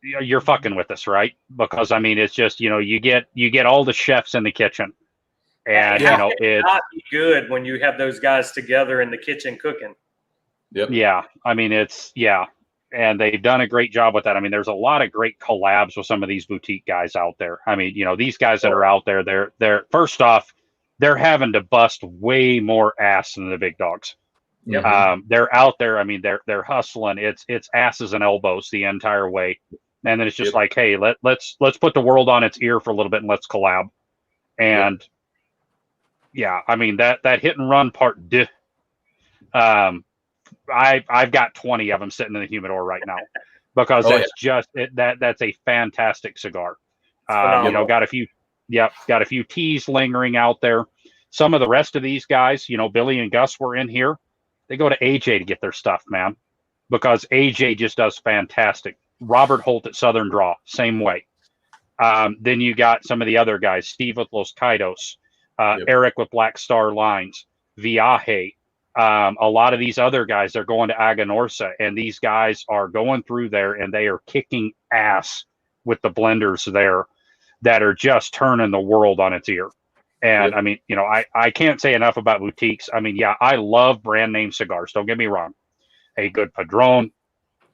you're fucking with us, right? Because I mean, it's just you get all the chefs in the kitchen, and it's not good when you have those guys together in the kitchen cooking. Yep. Yeah, I mean and they've done a great job with that. I mean, there's a lot of great collabs with some of these boutique guys out there. I mean, these guys that are out there, they're first off, they're having to bust way more ass than the big dogs. Yep. They're out there. I mean, they're hustling. It's asses and elbows the entire way. And then it's just like, hey, let's put the world on its ear for a little bit and let's collab. And I mean that hit and run part. I've got 20 of them sitting in the humidor right now because that's a fantastic cigar. Got a few teas lingering out there. Some of the rest of these guys, Billy and Gus were in here. They go to AJ to get their stuff, man, because AJ just does fantastic. Robert Holt at Southern Draw, same way. Then you got some of the other guys, Steve with Los Kaidos, Eric with Black Star Lines, Viaje. A lot of these other guys are going to Aganorsa, and these guys are going through there and they are kicking ass with the blenders there that are just turning the world on its ear. And I mean, I can't say enough about boutiques. I mean, I love brand name cigars. Don't get me wrong. A good Padron,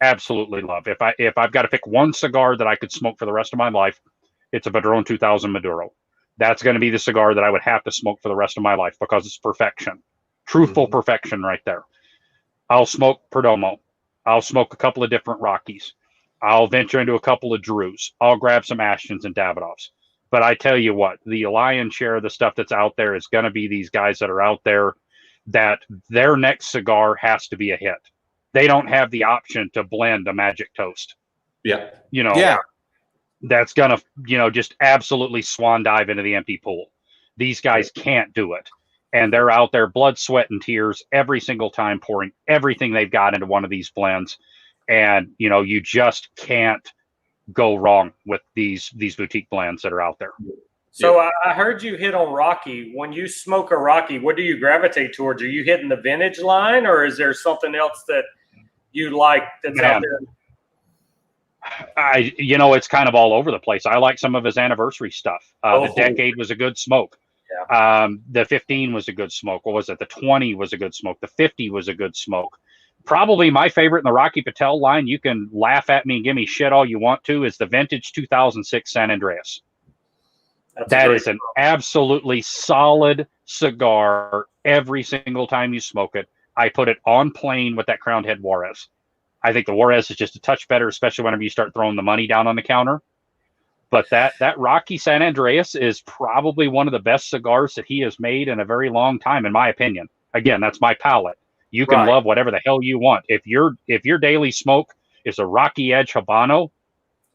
absolutely love. If I've got to pick one cigar that I could smoke for the rest of my life, it's a Padron 2000 Maduro. That's going to be the cigar that I would have to smoke for the rest of my life because it's perfection. Truthful perfection right there. I'll smoke Perdomo. I'll smoke a couple of different Rockies. I'll venture into a couple of Drews. I'll grab some Ashtons and Davidoffs. But I tell you what, the lion's share of the stuff that's out there is going to be these guys that are out there that their next cigar has to be a hit. They don't have the option to blend a Magic Toast. Yeah. That's going to, just absolutely swan dive into the empty pool. These guys can't do it. And they're out there, blood, sweat, and tears every single time, pouring everything they've got into one of these blends. And, you just can't go wrong with these boutique blends that are out there. So I heard you hit on Rocky. When you smoke a Rocky, what do you gravitate towards? Are you hitting the vintage line, or is there something else that you like that's out there? It's kind of all over the place. I like some of his anniversary stuff. The Decade was a good smoke. Yeah. The 15 was a good smoke. What was it? The 20 was a good smoke. The 50 was a good smoke. Probably my favorite in the Rocky Patel line, you can laugh at me and give me shit all you want to, is the vintage 2006 San Andreas. That is an absolutely solid cigar every single time you smoke it. I put it on plain with that Crowned Head Juarez. I think the Juarez is just a touch better, especially whenever you start throwing the money down on the counter. But that Rocky San Andreas is probably one of the best cigars that he has made in a very long time, in my opinion. Again, that's my palate. You can love whatever the hell you want. If your daily smoke is a Rocky Edge Habano,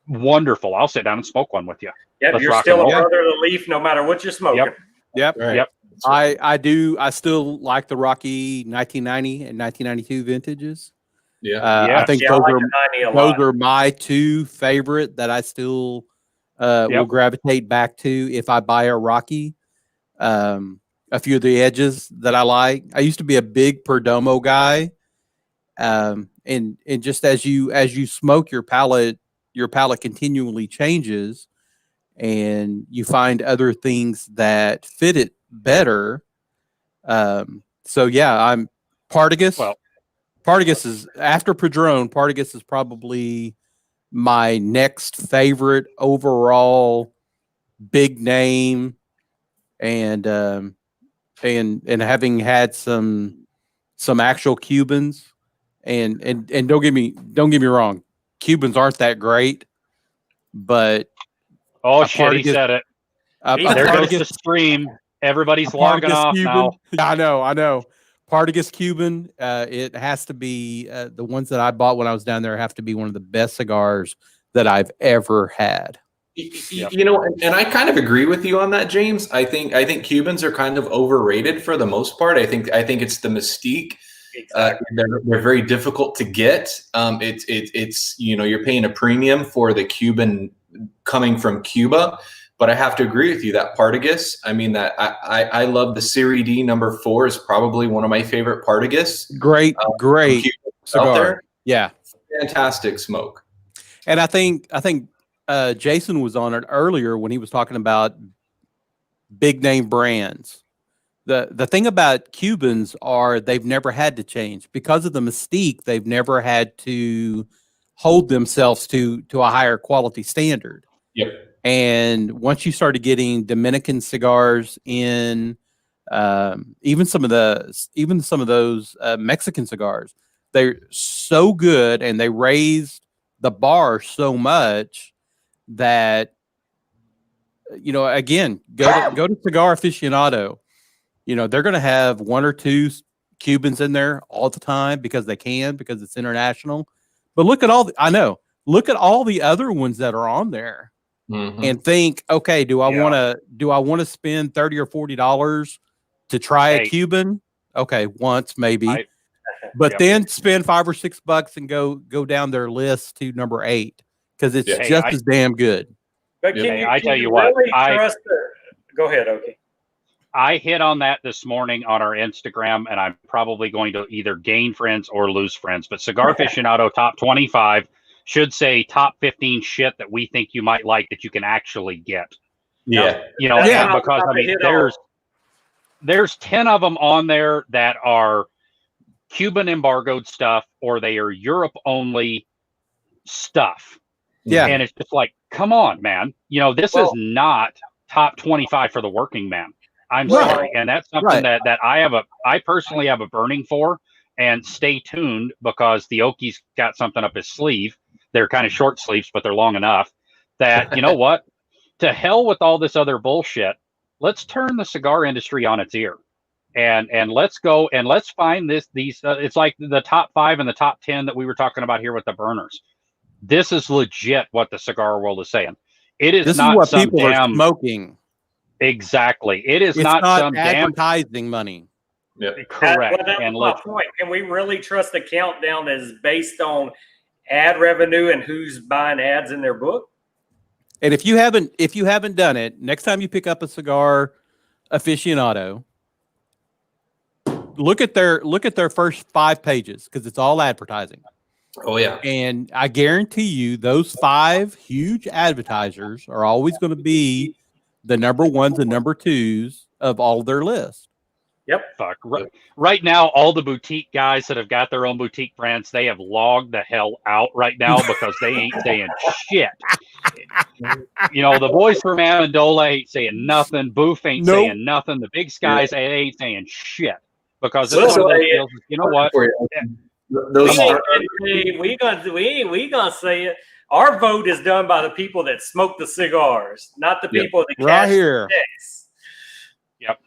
wonderful. I'll sit down and smoke one with you. Yep, you're still a brother of the leaf no matter what you're smoking. Yep. Right. Yep. I still like the Rocky 1990 and 1992 vintages. I think those are my 2 favorite that I still will gravitate back to if I buy a Rocky. A few of the edges that I like. I used to be a big Perdomo guy. And just as you smoke, your palate continually changes and you find other things that fit it better. So I'm Partagas. Well, Partagas is after Padron. Partagas is probably my next favorite overall big name, and having had some actual Cubans, and don't get me wrong, Cubans aren't that great, but Oh shit, he said it. There goes the stream. Everybody's logging off Cuban, now. I know. Partagas Cuban, it has to be the ones that I bought when I was down there have to be one of the best cigars that I've ever had. You know, and I kind of agree with you on that, James. I think Cubans are kind of overrated for the most part. I think it's the mystique. Exactly. They're very difficult to get. It's you know, you're paying a premium for the Cuban coming from Cuba. But I have to agree with you that Partagas, I mean, that I love the Serie D number 4 is probably one of my favorite Partagas. Great cigar. Yeah. Fantastic smoke. And I think Jason was on it earlier when he was talking about big name brands. The thing about Cubans are they've never had to change because of the mystique. They've never had to hold themselves to a higher quality standard. Yep. And once you started getting Dominican cigars in, even some of those Mexican cigars, they're so good and they raised the bar so much that, you know, again, go to Cigar Aficionado. You know, they're going to have 1 or 2 Cubans in there all the time because it's international. But look at all the other ones that are on there. Mm-hmm. And think, okay, do I want to spend $30 or $40 to try a Cuban? Okay, once maybe, but then spend $5 or $6 and go down their list to number 8 because it's just as damn good. But I tell you what, go ahead, okay. I hit on that this morning on our Instagram, and I'm probably going to either gain friends or lose friends. But Cigar Aficionado Top 25 should say top 15 shit that we think you might like that you can actually get. Yeah. You know, because I mean, there's 10 of them on there that are Cuban embargoed stuff or they are Europe only stuff. Yeah. And it's just like, come on, man. You know, this is not top 25 for the working man. I'm sorry. And that's something that I personally have a burning for. And stay tuned because the Oki's got something up his sleeve. They're kind of short sleeves, but they're long enough that, you know what? To hell with all this other bullshit. Let's turn the cigar industry on its ear. And let's go and let's find these it's like the top 5 and the top 10 that we were talking about here with the burners. This is legit what the cigar world is saying. This not is what some people are smoking. Exactly. It's not some advertising money. Yeah. Correct. That's my point. Can we really trust a countdown that is based on ad revenue and who's buying ads in their book? And if you haven't done it, next time you pick up a Cigar Aficionado, look at their first 5 pages because it's all advertising. Oh yeah. And I guarantee you those 5 huge advertisers are always going to be the number 1s and number 2s of all of their lists. Yep. Fuck. Right now, all the boutique guys that have got their own boutique brands, they have logged the hell out right now because they ain't saying shit. You know, the boys from Amendola ain't saying nothing. Booth ain't saying nothing. The big skies ain't saying shit because it's one of those deals. You know what? We gonna say it. Our vote is done by the people that smoke the cigars, not the people that cash the checks. Yep.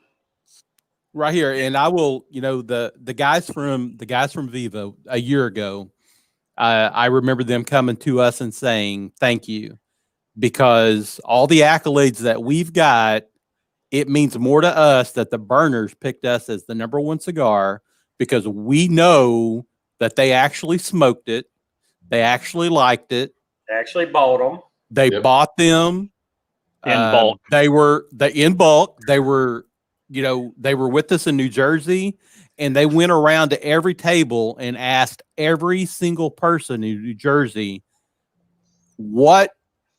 Right here, and I will, you know, the guys from Vivo a year ago, I remember them coming to us and saying thank you because all the accolades that we've got, it means more to us that the Burners picked us as the number 1 cigar because we know that they actually smoked it, they actually liked it, they actually bought them, they bought them in bulk. They were in bulk. They were. You know, they were with us in New Jersey and they went around to every table and asked every single person in New Jersey, what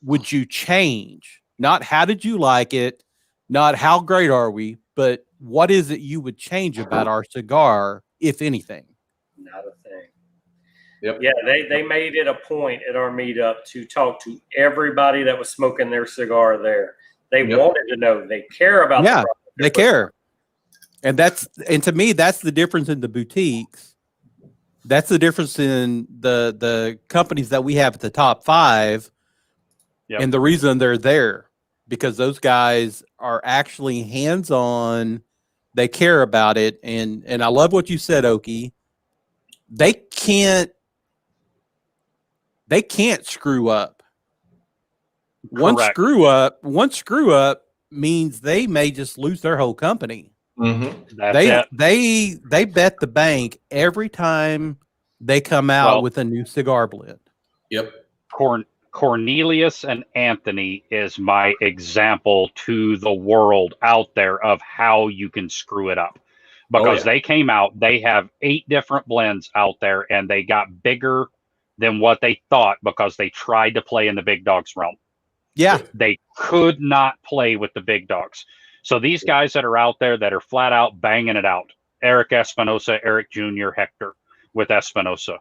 would you change? Not how did you like it? Not how great are we, but what is it you would change about our cigar, if anything? Not a thing. Yep. Yeah, they made it a point at our meetup to talk to everybody that was smoking their cigar there. They wanted to know. They care about the product. They care. And to me, that's the difference in the boutiques. That's the difference in the companies that we have at the top 5. Yep. And the reason they're there, because those guys are actually hands-on. They care about it. And I love what you said, Okie. They can't screw up. Correct. One screw up means they may just lose their whole company. Mm-hmm. They bet the bank every time they come out with a new cigar blend. Yep. Cornelius and Anthony is my example to the world out there of how you can screw it up, because they came out, they have 8 different blends out there, and they got bigger than what they thought because they tried to play in the big dogs realm. Yeah. They could not play with the big dogs. So these guys that are out there that are flat out banging it out, Eric Espinosa, Eric Jr., Hector with Espinosa,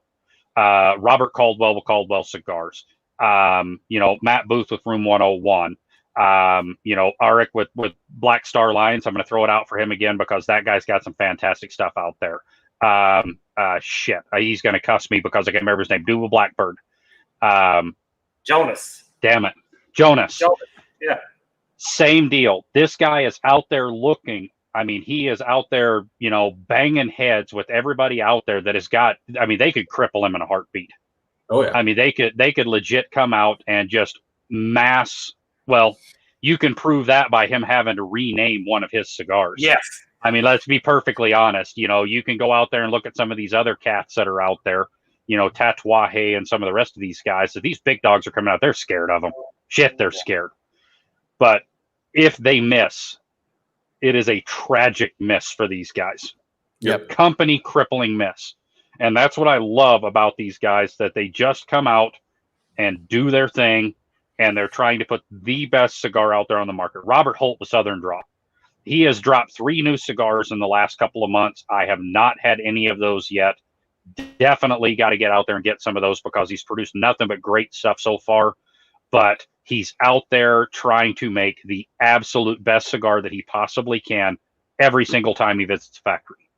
Robert Caldwell with Caldwell Cigars, Matt Booth with Room 101, Arik with Black Star Lions. I'm going to throw it out for him again because that guy's got some fantastic stuff out there. He's going to cuss me because I can't remember his name. Dual Blackbird. Jonas. Damn it. Jonas. Yeah. Same deal. This guy is out there looking. I mean, he is out there, banging heads with everybody out there that has got, they could cripple him in a heartbeat. Oh, yeah. They could legit come out and just mass. Well, you can prove that by him having to rename one of his cigars. Yes. Let's be perfectly honest. You can go out there and look at some of these other cats that are out there, Tatuaje and some of the rest of these guys. So these big dogs are coming out. They're scared of them. Shit, they're scared. But if they miss, it is a tragic miss for these guys. Yep. Company crippling miss. And that's what I love about these guys, that they just come out and do their thing, and they're trying to put the best cigar out there on the market. Robert Holt with Southern Draw. He has dropped 3 new cigars in the last couple of months. I have not had any of those yet. Definitely got to get out there and get some of those because he's produced nothing but great stuff so far. But he's out there trying to make the absolute best cigar that he possibly can every single time he visits the factory.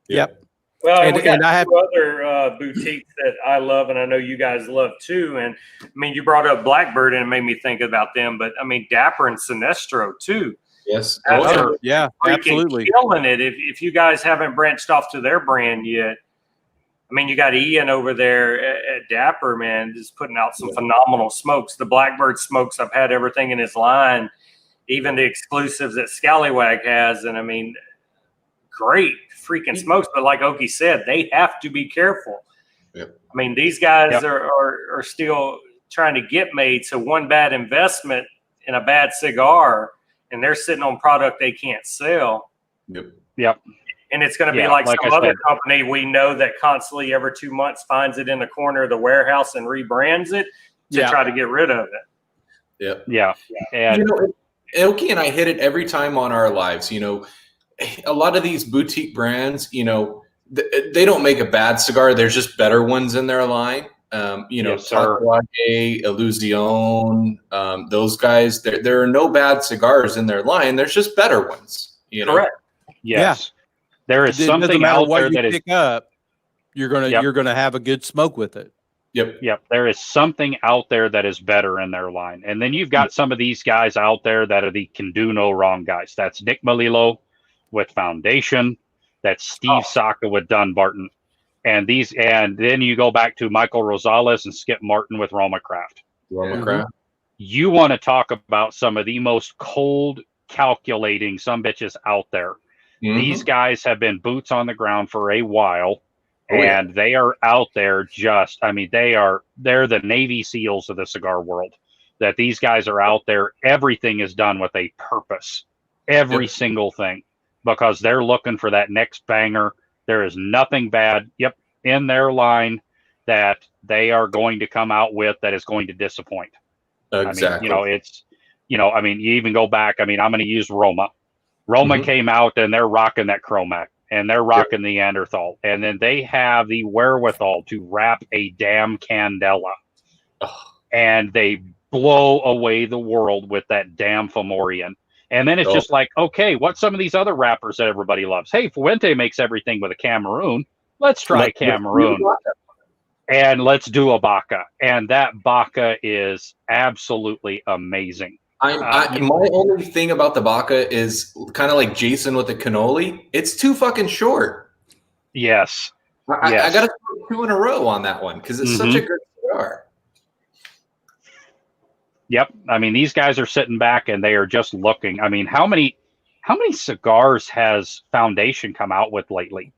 Yep. Well, and I have 2 other boutiques that I love, and I know you guys love too. And you brought up Blackbird, and it made me think about them. But Dapper and Sinestro too. Yes. Absolutely. Killing it. If you guys haven't branched off to their brand yet, you got Ian over there at Dapper, man, just putting out some phenomenal smokes. The Blackbird smokes, I've had everything in his line, even the exclusives that Scallywag has. And great freaking smokes. But like Okie said, they have to be careful. Yep. These guys are still trying to get made. So one bad investment in a bad cigar, and they're sitting on product they can't sell. Yep. And it's going to be like some other company we know that constantly every 2 months finds it in the corner of the warehouse and rebrands it to try to get rid of it. Yeah. And Okie and I hit it every time on our lives. A lot of these boutique brands, they don't make a bad cigar. There's just better ones in their line. Tatuaje, Illusion, those guys, there are no bad cigars in their line. There's just better ones. Correct. Yes. Yeah. There is something out there that pick up, you're gonna have a good smoke with it. Yep. There is something out there that is better in their line. And then you've got some of these guys out there that are the can do no wrong guys. That's Nick Melillo with Foundation. That's Steve Saka with Dunbarton. And then you go back to Michael Rosales and Skip Martin with Roma Craft. You want to talk about some of the most cold calculating sumbitches out there. These guys have been boots on the ground for a while, and they are out there they're the Navy SEALs of the cigar world. That these guys are out there. Everything is done with a purpose. Every single thing. Because they're looking for that next banger. There is nothing bad, in their line that they are going to come out with that is going to disappoint. Exactly. You even go back. I'm going to use Roma. Roma came out and they're rocking that Chromac and they're rocking the Neanderthal. And then they have the wherewithal to wrap a damn Candela. And they blow away the world with that damn Fomorian. And then it's just like, okay, what's some of these other wrappers that everybody loves? Hey, Fuente makes everything with a Cameroon. Let's try Cameroon. And let's do a Baca. And that Baca is absolutely amazing. My only thing about the Baca is kind of like Jason with the cannoli. It's too fucking short. Yes. I got to throw 2 in a row on that one because it's such a good cigar. Yep. I mean, these guys are sitting back and they are just looking. I mean, how many cigars has Foundation come out with lately?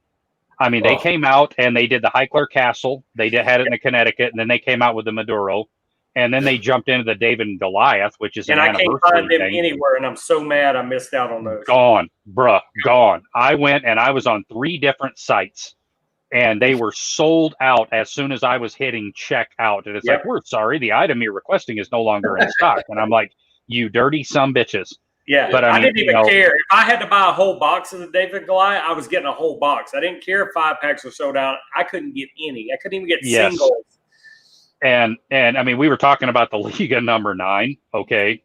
I mean, they came out and they did the Highclere Castle. They had it in the Connecticut, and then they came out with the Maduro, and then they jumped into the David and Goliath, which is an anniversary thing. I can't find them anywhere, and I'm so mad I missed out on those. Gone, bruh, gone. I went and I was on 3 different sites, and they were sold out as soon as I was hitting check out. And it's like, we're sorry, the item you're requesting is no longer in stock. And I'm like, you dirty sumbitches. Yeah, but I didn't even care. If I had to buy a whole box of the David Goliath, I was getting a whole box. I didn't care if 5 packs were sold out. I couldn't get any. I couldn't even get singles. And I mean, we were talking about the Liga number 9. Okay,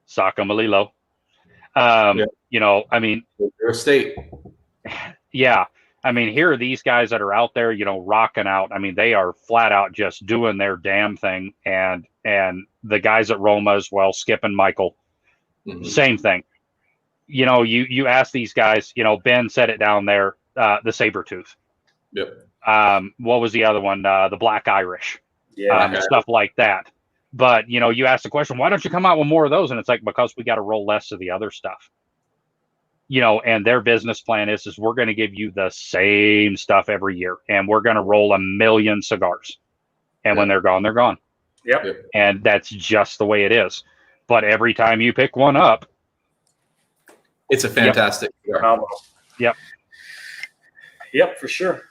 Saka Malilo. You know, I mean, their state. Yeah. I mean, here are these guys that are out there, you know, rocking out. I mean, they are flat out just doing their damn thing. And the guys at Roma as well, Skip and Michael, same thing. You know, you ask these guys, you know, Ben said it down there, the Sabretooth. Yep. What was the other one? The Black Irish. Yeah. Stuff like that. But, you know, you ask the question, why don't you come out with more of those? And it's like, because we got to roll less of the other stuff. You know, and their business plan is we're going to give you the same stuff every year, and we're going to roll 1 million cigars. And when they're gone, they're gone. Yep. And that's just the way it is. But every time you pick one up, it's a fantastic cigar. Yep. Yep, for sure.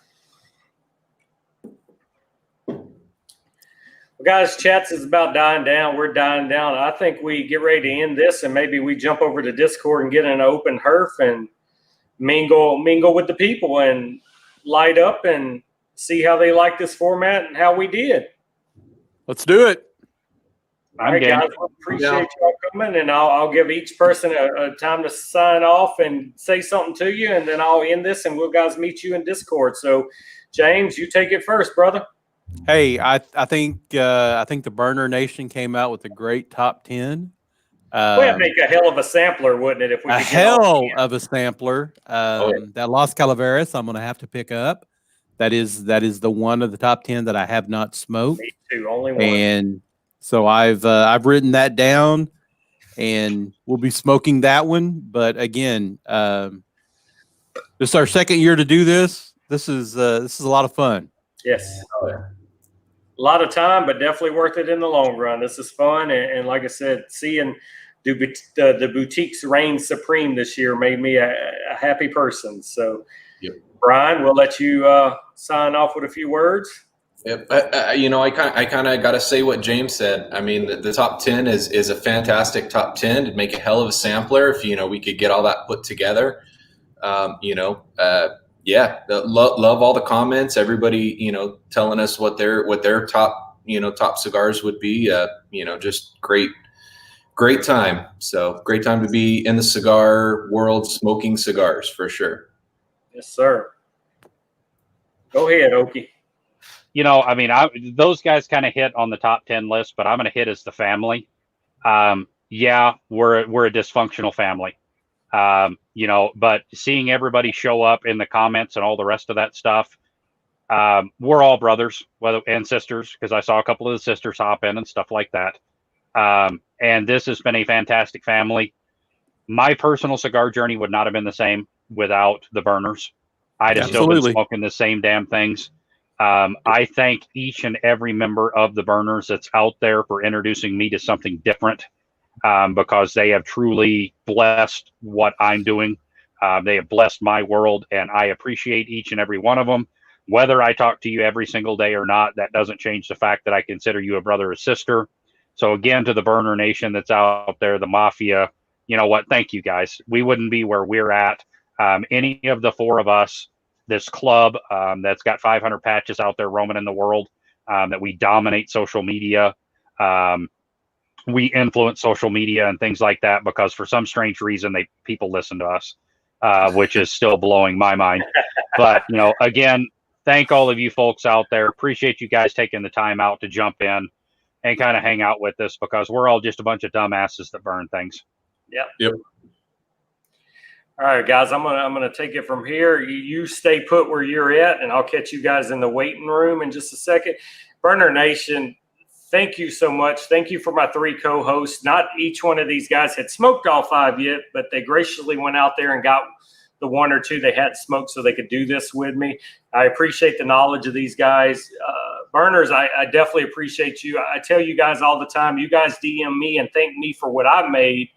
Well, guys, chats is about dying down. We're dying down. I think we get ready to end this, and maybe we jump over to Discord and get an open herf and mingle with the people and light up and see how they like this format and how we did. Let's do it. All right, guys, I appreciate y'all coming, and I'll give each person a time to sign off and say something to you, and then I'll end this, and we'll guys meet you in Discord. So, James, you take it first, brother. Hey, I think the Burner Nation came out with a great top 10. We'd make a hell of a sampler, wouldn't it? If we a could hell of a sampler. That Las Calaveras, I'm going to have to pick up. That is the one of the top 10 that I have not smoked. Me too, only one. And so I've written that down, and we'll be smoking that one. But again, this is our second year to do this. This is a lot of fun. Yes. A lot of time, but definitely worth it in the long run. This is fun, and like I said, seeing the boutiques reign supreme this year made me a happy person. So, Brian, we'll let you sign off with a few words. Yep. You know, I kind of got to say what James said. I mean, the top 10 is a fantastic top 10. It'd make a hell of a sampler if, you know, we could get all that put together. Love all the comments. Everybody, you know, telling us what their top cigars would be. Just great time. So great time to be in the cigar world, smoking cigars for sure. Yes, sir. Go ahead, Okie. You know, I mean, those guys kind of hit on the top 10 list, but I'm going to hit as the family. We're a dysfunctional family. You know, but seeing everybody show up in the comments and all the rest of that stuff, we're all brothers and sisters, because I saw a couple of the sisters hop in and stuff like that. And this has been a fantastic family. My personal cigar journey would not have been the same without the burners. I'd have still been smoking the same damn things. I thank each and every member of the burners that's out there for introducing me to something different. Because they have truly blessed what I'm doing. They have blessed my world, and I appreciate each and every one of them. Whether I talk to you every single day or not, that doesn't change the fact that I consider you a brother or sister. So again, to the Burner Nation that's out there, the Mafia, you know what? Thank you, guys. We wouldn't be where we're at. Any of the 4 of us, this club that's got 500 patches out there roaming in the world, that we dominate social media. we influence social media and things like that, because for some strange reason people listen to us, which is still blowing my mind. But again, thank all of you folks out there. Appreciate you guys taking the time out to jump in and kind of hang out with us, because we're all just a bunch of dumbasses that burn things. Yep. All right, guys, I'm gonna take it from here. You stay put where you're at, and I'll catch you guys in the waiting room in just a second. Burner Nation, thank you so much. Thank you for my 3 co-hosts. Not each one of these guys had smoked all 5 yet, but they graciously went out there and got the 1 or 2 they hadn't smoked so they could do this with me. I appreciate the knowledge of these guys. Burners, I definitely appreciate you. I tell you guys all the time, you guys DM me and thank me for what I've made,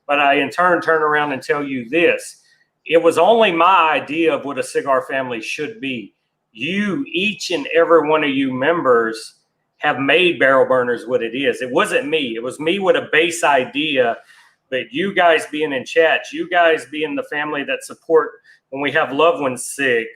but I in turn turn around and tell you this. It was only my idea of what a cigar family should be. You, each and every one of you members, have made Barrel Burners what it is. It wasn't me. It was me with a base idea, but you guys being in chats, you guys being the family that support when we have loved ones sick,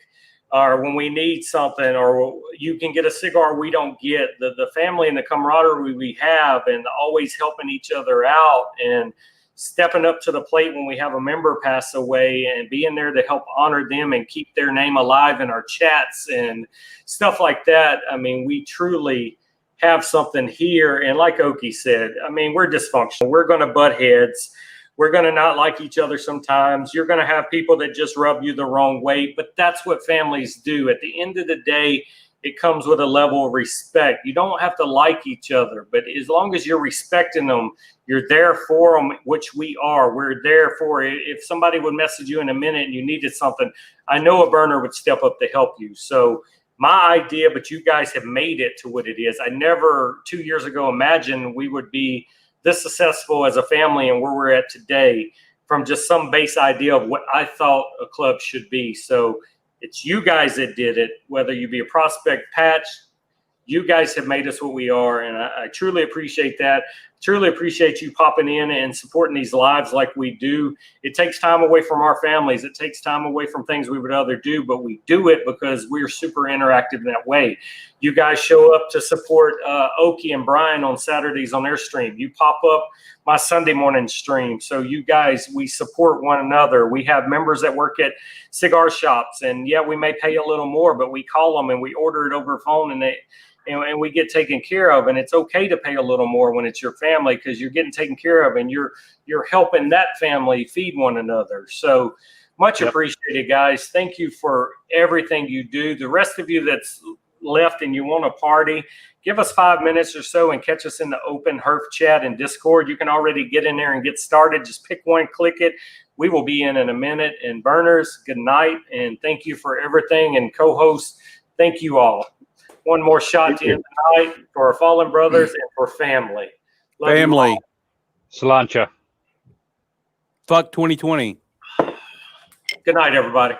or when we need something, or you can get a cigar we don't get, the family and the camaraderie we have, and always helping each other out, and stepping up to the plate when we have a member pass away, and being there to help honor them and keep their name alive in our chats and stuff like that. I mean, we truly have something here. And like Oki said, I mean, we're dysfunctional. We're going to butt heads. We're going to not like each other sometimes. You're going to have people that just rub you the wrong way, but that's what families do. At the end of the day, it comes with a level of respect. You don't have to like each other, but as long as you're respecting them, you're there for them, which we are. We're there for it. If somebody would message you in a minute and you needed something, I know a burner would step up to help you. So my idea, but you guys have made it to what it is. I never 2 years ago imagined we would be this successful as a family and where we're at today from just some base idea of what I thought a club should be. So it's you guys that did it, whether you be a prospect, patch, you guys have made us what we are, and I truly appreciate that. Truly appreciate you popping in and supporting these lives like we do. It takes time away from our families. It takes time away from things we would other do, but we do it because we're super interactive in that way. You guys show up to support Oki and Brian on Saturdays on their stream. You pop up my Sunday morning stream. So you guys, we support one another. We have members that work at cigar shops, and yeah, we may pay a little more, but we call them and we order it over phone, and we get taken care of. And it's okay to pay a little more when it's your family, because you're getting taken care of and you're helping that family feed one another. So much appreciated, guys. Thank you for everything you do. The rest of you that's left and you want to party, give us 5 minutes or so and catch us in the open Herf chat and Discord. You can already get in there and get started. Just pick one, click it. We will be in a minute. And burners, good night. And thank you for everything. And co-hosts, thank you all. One more shot to end the night for our fallen brothers and for family. Love Family. Slancha. Fuck 2020. Good night, everybody.